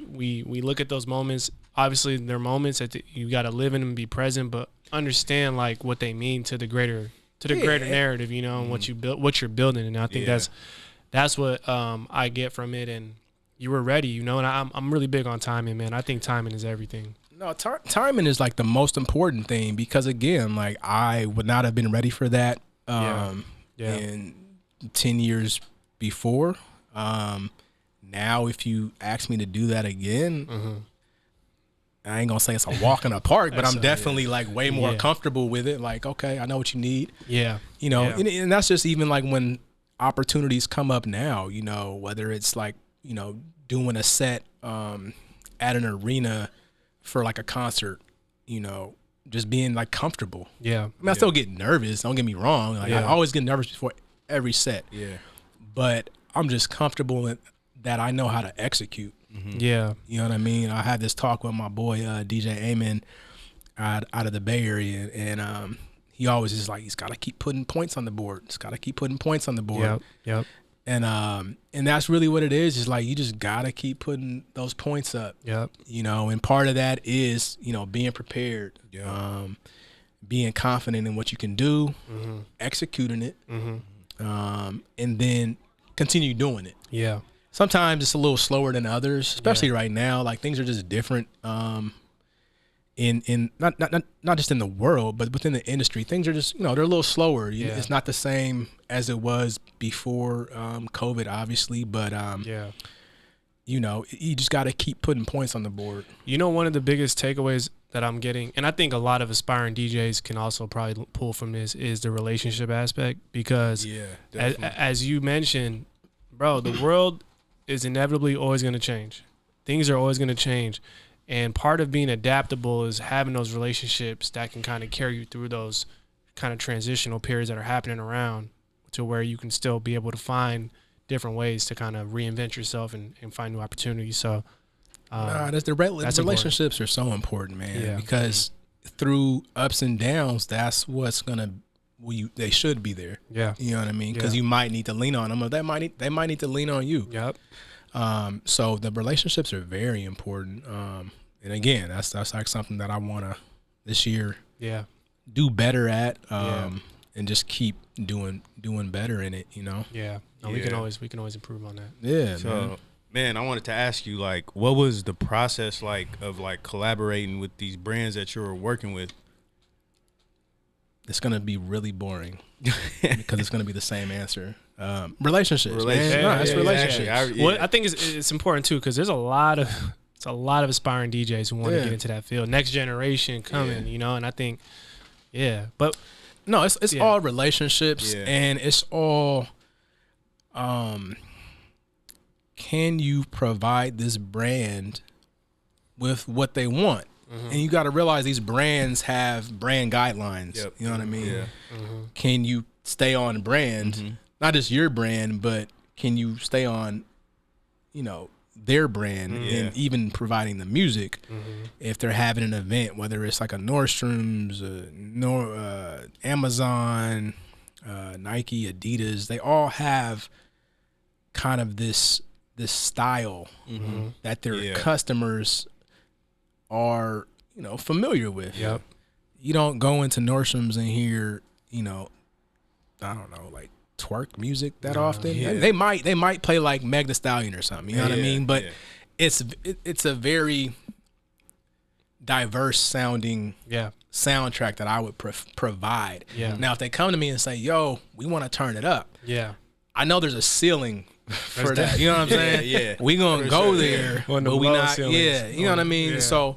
look at those moments. Obviously, they're moments that you got to live in and be present, but understand like what they mean to the greater narrative, and what you build, what you're building. And I think Yeah. that's what I get from it. And you were ready, and I'm really big on timing, man. I think timing is everything. No, timing is like the most important thing, because again, like I would not have been ready for that Yeah. in 10 years before. Now, if you ask me to do that again, I ain't gonna say it's a walk in the park, but I'm definitely like way more Yeah. comfortable with it. Like, okay, I know what you need, Yeah. Yeah. Yeah. And that's just even like when opportunities come up now, whether it's like, doing a set at an arena for like a concert, just being like comfortable. Yeah. I mean, I still get nervous. Don't get me wrong. Like I Yeah. always get nervous before every set, Yeah. but I'm just comfortable that I know how to execute. Yeah. You know what I mean? I had this talk with my boy DJ Amen out of the Bay Area, and he always is like, he's got to keep putting points on the board. He's got to keep putting points on the board. Yep. Yep. And that's really what it is. Is like you just gotta keep putting those points up. Yep. And part of that is being prepared, Yeah. being confident in what you can do, executing it, and then continue doing it. Yeah. Sometimes it's a little slower than others, especially right now. Like things are just different. In not just in the world, but within the industry, things are just they're a little slower. Yeah. It's not the same as it was before COVID, obviously, but Yeah. you just got to keep putting points on the board. One of the biggest takeaways that I'm getting, and I think a lot of aspiring DJs can also probably pull from this, is the relationship aspect. Because as you mentioned, bro, the world is inevitably always going to change. Things are always going to change. And part of being adaptable is having those relationships that can kind of carry you through those kind of transitional periods that are happening around, to where you can still be able to find different ways to kind of reinvent yourself and find new opportunities. So The relationships are so important, man, Yeah. because through ups and downs, that's what's they should be there. yeah. You know what I mean? Because Yeah. you might need to lean on them, or they might need to lean on you. Yep. So the relationships are very important. And again, that's like something that I want to this year Yeah. do better at, Yeah. and just keep doing better in it. Yeah. No, we can always improve on that. Yeah. So, man, I wanted to ask you, like, what was the process like of like collaborating with these brands that you were working with? It's gonna be really boring because it's gonna be the same answer. Relationships, man. No, it's yeah, relationships. Yeah. Well, I think it's important too, because there's a lot of aspiring DJs who want to Yeah. get into that field. Next generation coming, and I think, but No, it's Yeah. all relationships, Yeah. and it's all. Can you provide this brand with what they want? And you got to realize these brands have brand guidelines. Yep. You know what I mean? Yeah. Can you stay on brand, not just your brand, but can you stay on, you know, their brand and even providing the music if they're having an event, whether it's like a Nordstrom's, Amazon, Nike, Adidas, they all have kind of this style that their customers are, you know, familiar with. Yep. You don't go into Nordstrom's and hear, you know, I don't know, like twerk music that often. Yeah. They might play like Meg Thee Stallion or something. You know what I mean? But it's a very diverse sounding soundtrack that I would provide. Yeah. Now, if they come to me and say, "Yo, we want to turn it up," I know there's a ceiling for that. You know what I'm saying? We gonna go there, One of the but we low not. ceilings. You know what I mean? Yeah. So,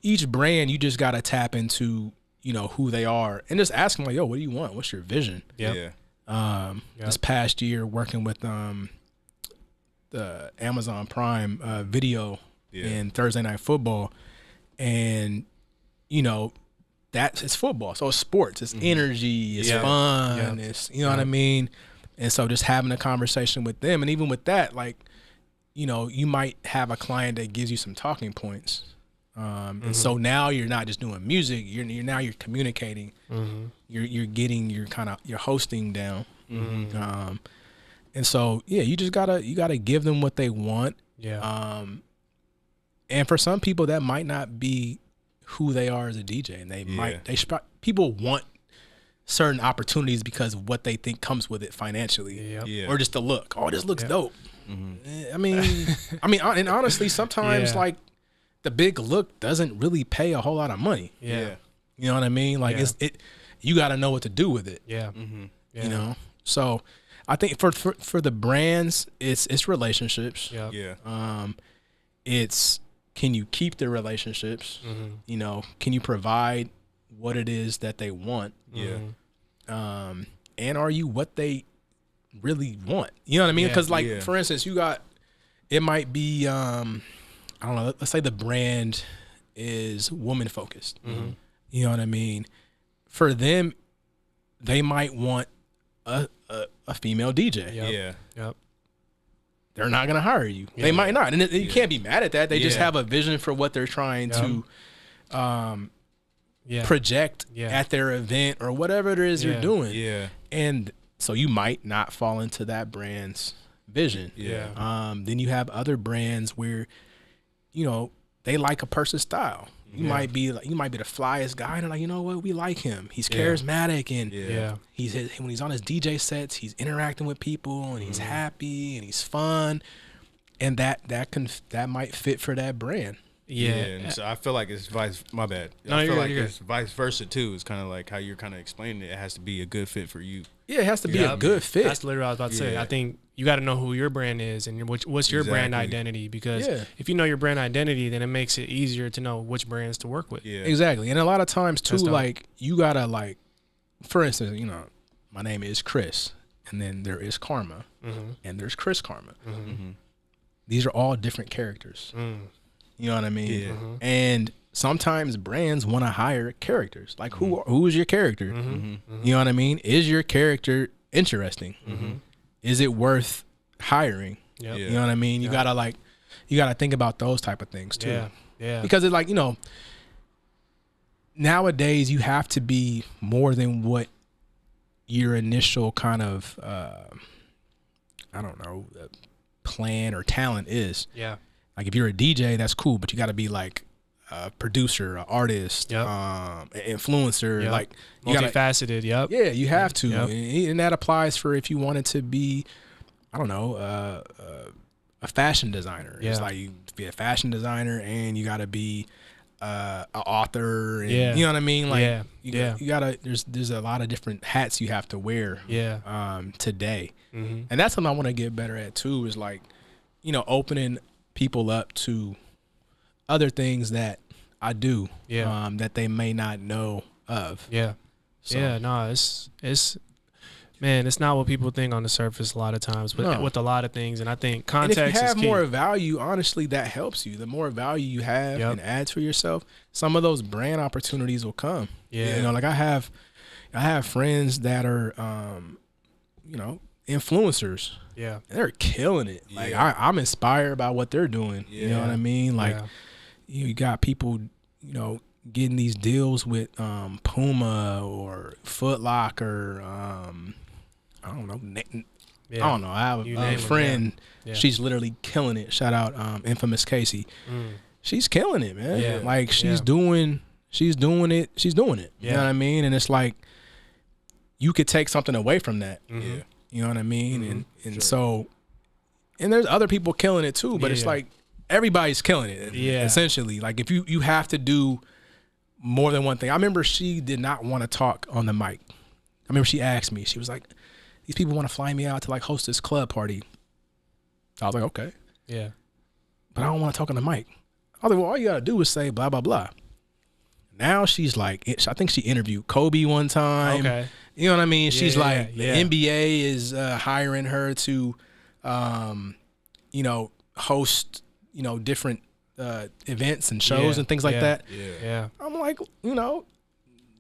each brand, you just gotta tap into, you know, who they are and just ask them like, "Yo, what do you want? What's your vision?" This past year, working with the Amazon Prime video in Thursday Night Football, and you know, it's football, so it's sports, it's energy, it's fun, it's, you know what I mean. And so just having a conversation with them, and even with that, like, you know, you might have a client that gives you some talking points. And so now you're not just doing music, you're communicating, you're getting your hosting down. And so, you just gotta give them what they want. And for some people that might not be who they are as a DJ, and people want certain opportunities because of what they think comes with it financially, or just the look. Oh, this looks dope. I mean, and honestly, sometimes like the big look doesn't really pay a whole lot of money. You know what I mean? Like you got to know what to do with it. You know. So I think for the brands, it's relationships. It's, can you keep the relationships? You know, can you provide what it is that they want? And are you what they really want? You know what I mean? Because for instance, it might be, I don't know, let's say the brand is woman focused. You know what I mean? For them, they might want a female DJ. They're not going to hire you. They might not. And you can't be mad at that. They just have a vision for what they're trying to project at their event or whatever it is you're doing. And so you might not fall into that brand's vision. Then you have other brands where, you know, they like a person's style. You might be the flyest guy, and they're like, you know what, we like him. He's charismatic, and when he's on his DJ sets, he's interacting with people, and he's happy, and he's fun, and that might fit for that brand. And so I feel like it's my bad. I feel like it's vice versa too. It's kind of like how you're kind of explaining it. It has to be a good fit for you. It has to be a good fit. That's literally what I was about to say. I think you got to know who your brand is and what's your brand identity, because if you know your brand identity, then it makes it easier to know which brands to work with. Exactly. And a lot of times too, like, you got to, like, for instance, you know, my name is Chris, and then there is Karma, and there's Chris Karma. These are all different characters. You know what I mean? And sometimes brands want to hire characters. Like, who is your character? You know what I mean? Is your character interesting? Is it worth hiring? You know what I mean? You gotta think about those type of things too. Because it's like, you know, nowadays you have to be more than what your initial kind of plan or talent is. Like, if you're a DJ, that's cool, but you got to be like a producer, an artist, an influencer, like, you multifaceted. You have to, and that applies for if you wanted to be, I don't know, a fashion designer. It's like, you be a fashion designer, and you got to be an author, and you know what I mean? Like, you gotta. There's a lot of different hats you have to wear. Today, and that's something I want to get better at too. Is like, you know, opening people up to other things that I do, that they may not know of. No, it's Man, it's not what people think on the surface a lot of times, but No. with a lot of things. And I think And context if you have is key. more value, honestly, that helps you. The more value you have Yep. and add for yourself, some of those brand opportunities will come. Yeah. You know, like I have friends that are, you know, influencers. Yeah. And they're killing it. Like I'm inspired by what they're doing. You know what I mean? Like you got people, you know, getting these deals with Puma or Foot Locker. I don't know. I don't know. I have a friend. Yeah. She's literally killing it. Shout out Infamous Casey. She's killing it, man. Yeah. Like she's doing it. She's doing it. You know what I mean? And it's like you could take something away from that. Mm-hmm. You know what I mean? And so there's other people killing it too, but it's like everybody's killing it. Yeah. Essentially. Like if you have to do more than one thing. I remember she did not want to talk on the mic. I remember she asked me, she was like, these people want to fly me out to like host this club party. I was like, okay. Yeah. But I don't want to talk on the mic. I was like, well, all you got to do is say blah, blah, blah. Now she's like, I think she interviewed Kobe one time. Okay. You know what I mean? She's like, the yeah. NBA is hiring her to, you know, host, you know, different events and shows and things like that. Yeah. I'm like, you know,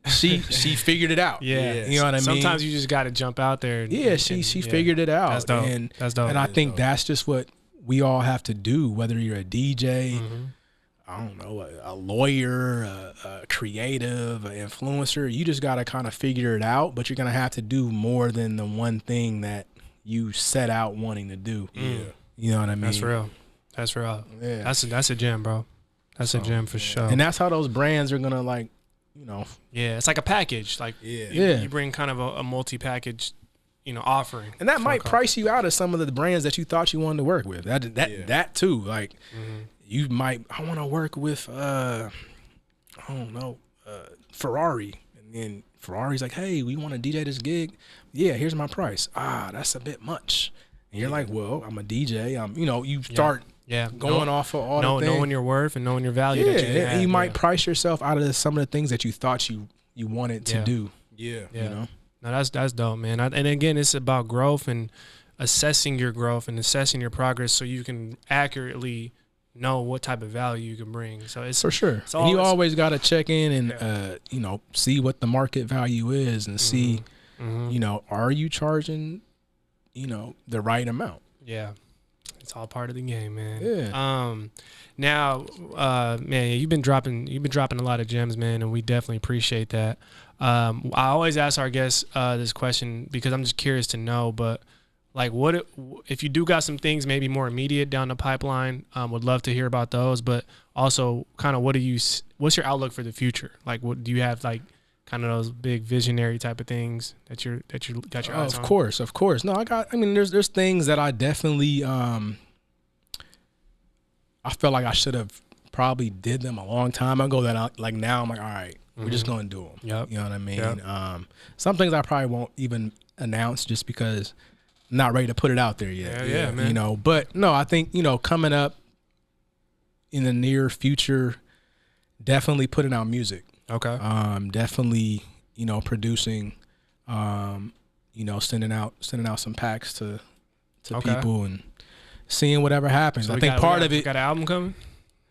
she figured it out. Yeah. You know what I mean? Sometimes you just got to jump out there. She figured it out. That's dope. And, that's dope. And I think that's just what we all have to do, whether you're a DJ, I don't know, a lawyer, a creative, an influencer. You just got to kind of figure it out, but you're going to have to do more than the one thing that you set out wanting to do. Yeah. You know what I mean? That's real. That's real. Yeah. That's a gem, bro. That's a gem for sure. And that's how those brands are going to, like, you know. Yeah, it's like a package. Like you bring kind of a multi-package, you know, offering. And that might price you out of some of the brands that you thought you wanted to work with. That too. Like you might, I want to work with I don't know, Ferrari. And then Ferrari's like, hey, we want to DJ this gig. Yeah, here's my price. That's a bit much. And you're like, well, I'm a DJ. You know, you start going off of all the things. Knowing your worth and knowing your value. Yeah, that you and you might price yourself out of some of the things that you thought you wanted to do. Yeah. You know? No, that's dope, man. And again, it's about growth and assessing your growth and assessing your progress so you can accurately know what type of value you can bring. So it's for sure. You always got to check in and you know, see what the market value is and see, you know, are you charging, you know, the right amount? Yeah. It's all part of the game, man. Yeah. Now, man, you've been dropping a lot of gems, man, and we definitely appreciate that. I always ask our guests this question because I'm just curious to know, but like, what if you do got some things maybe more immediate down the pipeline? Would love to hear about those, but also kind of what's your outlook for the future? Like, what do you have, like kind of those big visionary type of things that you got your eyes on? Of course. No, I mean, there's things that I definitely I felt like I should have probably did them a long time ago that now I'm like, all right, we're just going to do them. Yep. You know what I mean? Yep. Some things I probably won't even announce just because I'm not ready to put it out there yet. Yeah, man. You know, but no, I think, you know, coming up in the near future, definitely putting out music. Okay. Definitely, you know, producing, you know, sending out some packs to people and seeing whatever happens. So I think part of it. Got an album coming?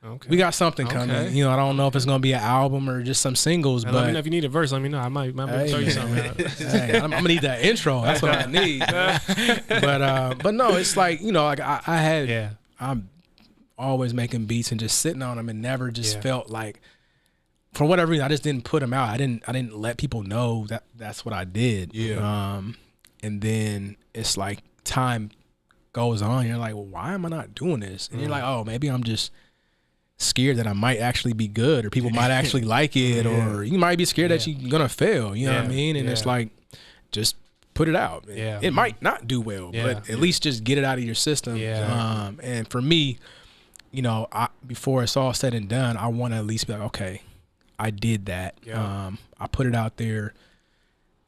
Okay. We got something coming. You know, I don't know if it's gonna be an album or just some singles. Now, but let me know if you need a verse. Let me know. I might throw you something out. Hey, I'm gonna need that intro. That's what I need. But no, it's like, you know, like I'm always making beats and just sitting on them and never just felt like, for whatever reason, I just didn't put them out. I didn't let people know that that's what I did. Yeah. And then it's like time goes on. You're like, well, why am I not doing this? And you're like, oh, maybe I'm just scared that I might actually be good or people might actually like it, or you might be scared that you're gonna fail. You know what I mean? And it's like, just put it out. Yeah. It might not do well, but at least just get it out of your system. Yeah. And for me, you know, before it's all said and done, I want to at least be like, okay, I did that. Yeah. I put it out there,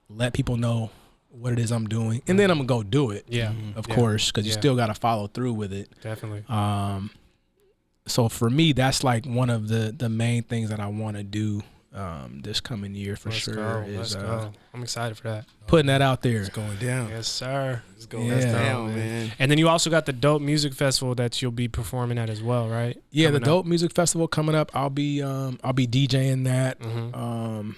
let people know what it is I'm doing, and then I'm gonna go do it. Yeah. Of course, because you still got to follow through with it. Definitely. So for me, that's like one of the main things that I want to do this coming year for Let's sure. go. Is Let's go. I'm excited for that. putting that out there. It's going down. Yes, sir. It's going Yeah. down, man. And then you also got the Dope Music Festival that you'll be performing at as well, right? Yeah, Coming the Dope Music Festival coming up. I'll be DJing that. Mhm.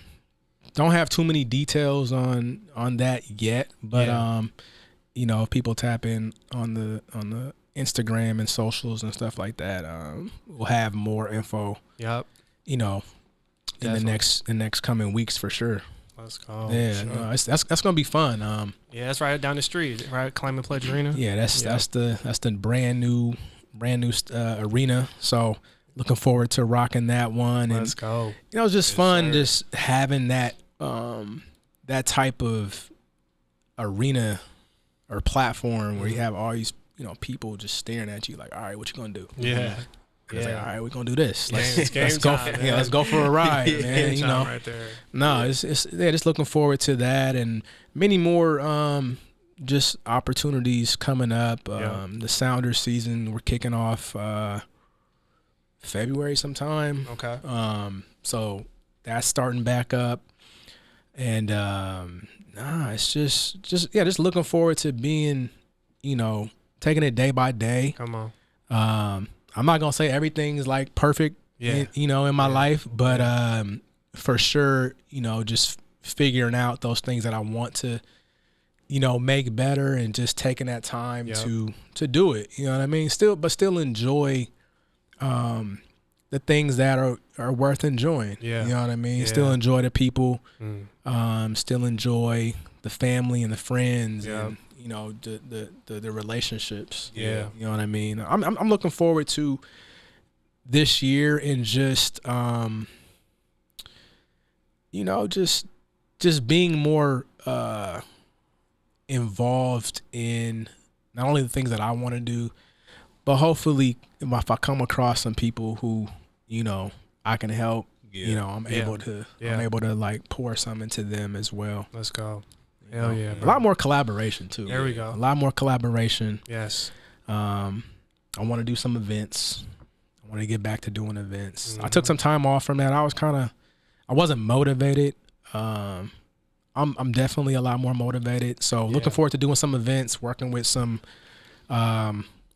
Don't have too many details on that yet, but Yeah. you know, if people tap in on the Instagram and socials and stuff like that, we'll have more info. Yep. You know, in Definitely. the next coming weeks for sure. Let's go. Yeah, Sure. no, that's gonna be fun. Yeah, that's right down the street, right? Climate Pledge Arena. Yeah, that's Yeah. the brand new arena. So looking forward to rocking that one. And Let's go. you know, it's just Yes, fun sir. just having that that type of arena or platform where you have all these, you know, people just staring at you like, all right, what you gonna do? Yeah. And it's like, Yeah. all right, we're gonna do this. It's game Let's go. time, For, man. yeah, let's go for a ride, man. Game You time know, right there. no, it's yeah, just looking forward to that and many more just opportunities coming up. Yeah. The Sounders season, we're kicking off February sometime. Okay. So that's starting back up. And it's just looking forward to being, you know, taking it day by day. Come on. I'm not gonna say everything's like perfect, Yeah. in my life, but for sure, you know, just figuring out those things that I want to, you know, make better and just taking that time Yep. to do it. You know what I mean? Still enjoy the things that are worth enjoying. Yeah. You know what I mean? Yeah. Still enjoy the people. Mm. Still enjoy the family and the friends Yeah. and, you know, the relationships. Yeah. You know what I mean? I'm looking forward to this year and just you know, just being more involved in not only the things that I want to do, but hopefully if I come across some people who, you know, I can help, you know, I'm able to like pour some into them as well. Let's go. You Hell know? yeah, A bro. lot more collaboration too. There we go. A lot more collaboration. Yes. I want to do some events. I want to get back to doing events. I Mhm. took some time off from that. I wasn't motivated. I'm definitely a lot more motivated. So Yeah. looking forward to doing some events, working with some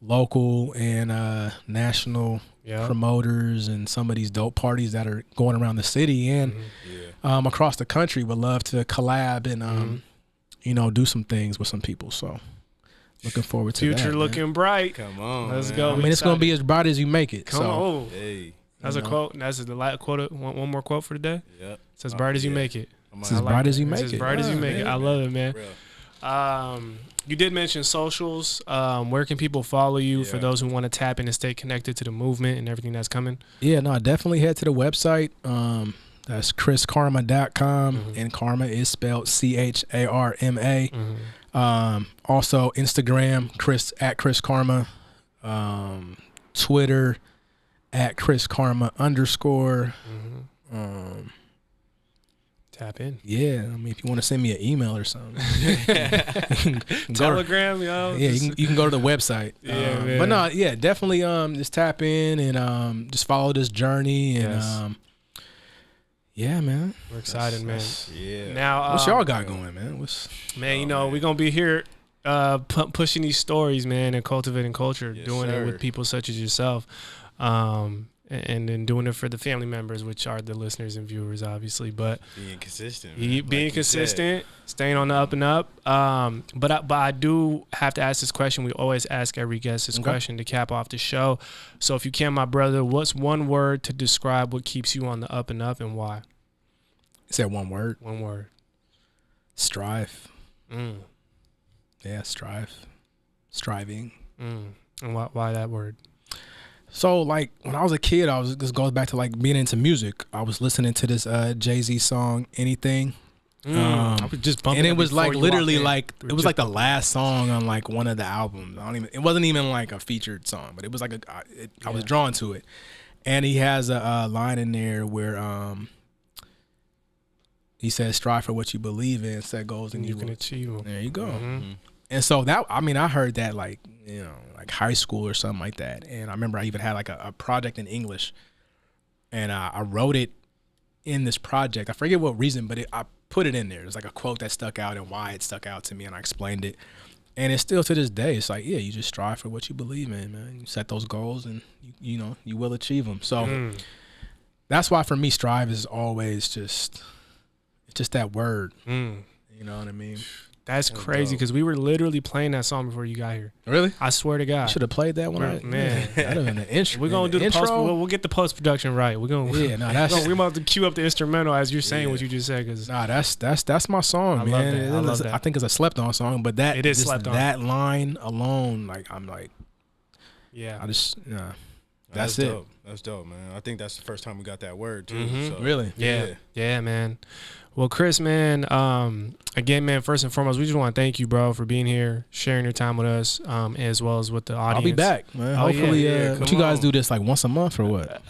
local and national Yeah. promoters and some of these dope parties that are going around the city and Yeah. across the country. Would love to collab and Mhm. you know, do some things with some people. So looking forward to that. Future man. looking bright. Come on. Let's man. go. I mean, it's gonna be as bright as you make it. Come so. on. Hey. That's You a know. quote. That's the last quote. One more quote for the day. Yep. It says, bright as you yeah. make it. It's as bright as you make It's it. as bright as you Yeah, make it. man. I love it, man. Real. You did mention socials. Where can people follow you for Yeah. those who want to tap in and stay connected to the movement and everything that's coming? Yeah, no, definitely head to the website. That's chriskarma.com, Mhm. and karma is spelled CHARMA. Mm-hmm. Also Instagram, Chris Karma. Twitter @ChrisKarma_. Mm-hmm. Tap in. Yeah, I mean, if you want to send me an email or something, you can go to- Telegram, yo. yeah, you can go to the website. Yeah, man. But no, yeah, definitely just tap in and just follow this journey and Yes. yeah, man. We're excited, man. Yeah. Now, What's y'all got going, man? man, you know, we're going to be here pushing these stories, man, and cultivating culture, Yes, doing sir. it with people such as yourself. And then doing it for the family members, which are the listeners and viewers, obviously. But Being consistent. being man. Like you said. consistent, staying on the up and up. But I do have to ask this question. We always ask every guest this Okay. question to cap off the show. So if you can, my brother, what's one word to describe what keeps you on the up and up and why? Is that one word? One word. Strive. Mm. Yeah, strive. Striving. Mm. And why that word? So like when I was a kid, this goes back to like being into music. I was listening to this Jay-Z song, Anything. I was just bumping And it it was before like you literally walked in. like We it were was just like the last song on like one of the albums. It wasn't even like a featured song, but it was like I was drawn to it. And he has a line in there where he says, "Strive for what you believe in, set goals, and you you can will." achieve them. There you go. Mhm. And so that, I mean, I heard that like, you know, like high school or something like that. And I remember I even had like a project in English, and I wrote it in this project. I forget what reason, but I put it in there. It's like a quote that stuck out and why it stuck out to me, and I explained it. And it's still to this day. It's like, yeah, you just strive for what you believe in, man. You set those goals, and you know you will achieve them. So that's why for me, strive is always just that word. You know what I mean? That's crazy because we were literally playing that song before you got here. Really? I swear to God. Should have played that one. Man. That'd have been the intro. We're going to do the post. We'll get the post-production right. We're going yeah, no, that's... We're about to cue up the instrumental as you're saying what you just said. Cause nah, that's my song, man. I love that. I think it's a slept-on song, but that... It is slept on. That line alone, like, I'm like... Yeah. I just... That's it. dope. That's dope, man. I think that's the first time we got that word, too. So, really? Yeah, man. Well, Chris, man, again, man, first and foremost, we just want to thank you, bro, for being here, sharing your time with us, as well as with the audience. I'll be back, man. Hopefully, what you guys do this like once a month or what?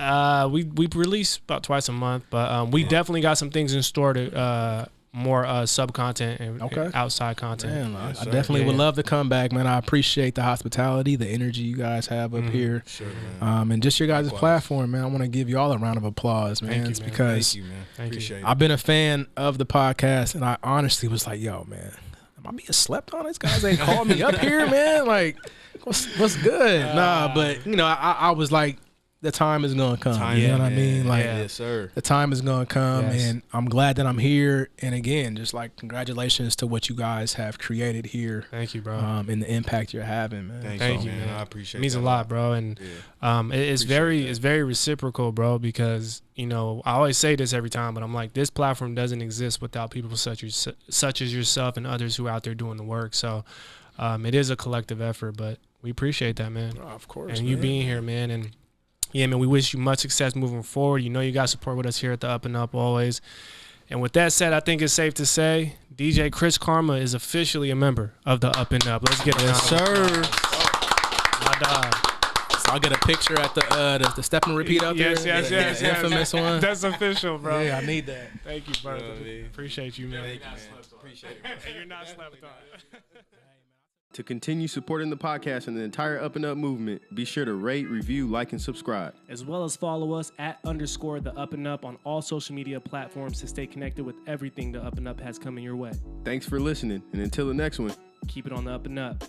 We release about twice a month, but we definitely got some things in store to more sub content and outside content. Man, I definitely would love to come back, man. I appreciate the hospitality, the energy you guys have up here, sure, man. and just your guys' platform, man. I want to give you all a round of applause, man. Thank you, it's man. because Thank you, man. Appreciate it. I've been a fan of the podcast, and I honestly was like, yo, man, am I being slept on? These guys ain't called me up here, man. Like, what's good? Nah, but you know, I was like, the time is gonna come. You know what I mean? Like, yes, sir. The time is gonna come, and I'm glad that I'm here. And again, just like congratulations to what you guys have created here. Thank you, bro. And the impact you're having, man. Thank you, man. I appreciate it. It means a lot, bro. And it's very reciprocal, bro, because you know I always say this every time, but I'm like, this platform doesn't exist without people such as yourself and others who are out there doing the work. So it is a collective effort, but we appreciate that, man. Oh, of course, and you being here, man. And yeah, man, we wish you much success moving forward. You know you got support with us here at the UpNUp always. And with that said, I think it's safe to say DJ Chris Karma is officially a member of the UpNUp. Let's get it. Yes, sir. My dog. So I'll get a picture at the step and repeat up there. Yes. The infamous one. That's official, bro. Yeah, I need that. Thank you, brother. Appreciate you, man. Thank you, man. Appreciate it. And you're not slept on. To continue supporting the podcast and the entire UpNUp movement, be sure to rate, review, like, and subscribe. As well as follow us at _ the UpNUp on all social media platforms to stay connected with everything the UpNUp has coming your way. Thanks for listening, and until the next one, Keep it on the Up and Up.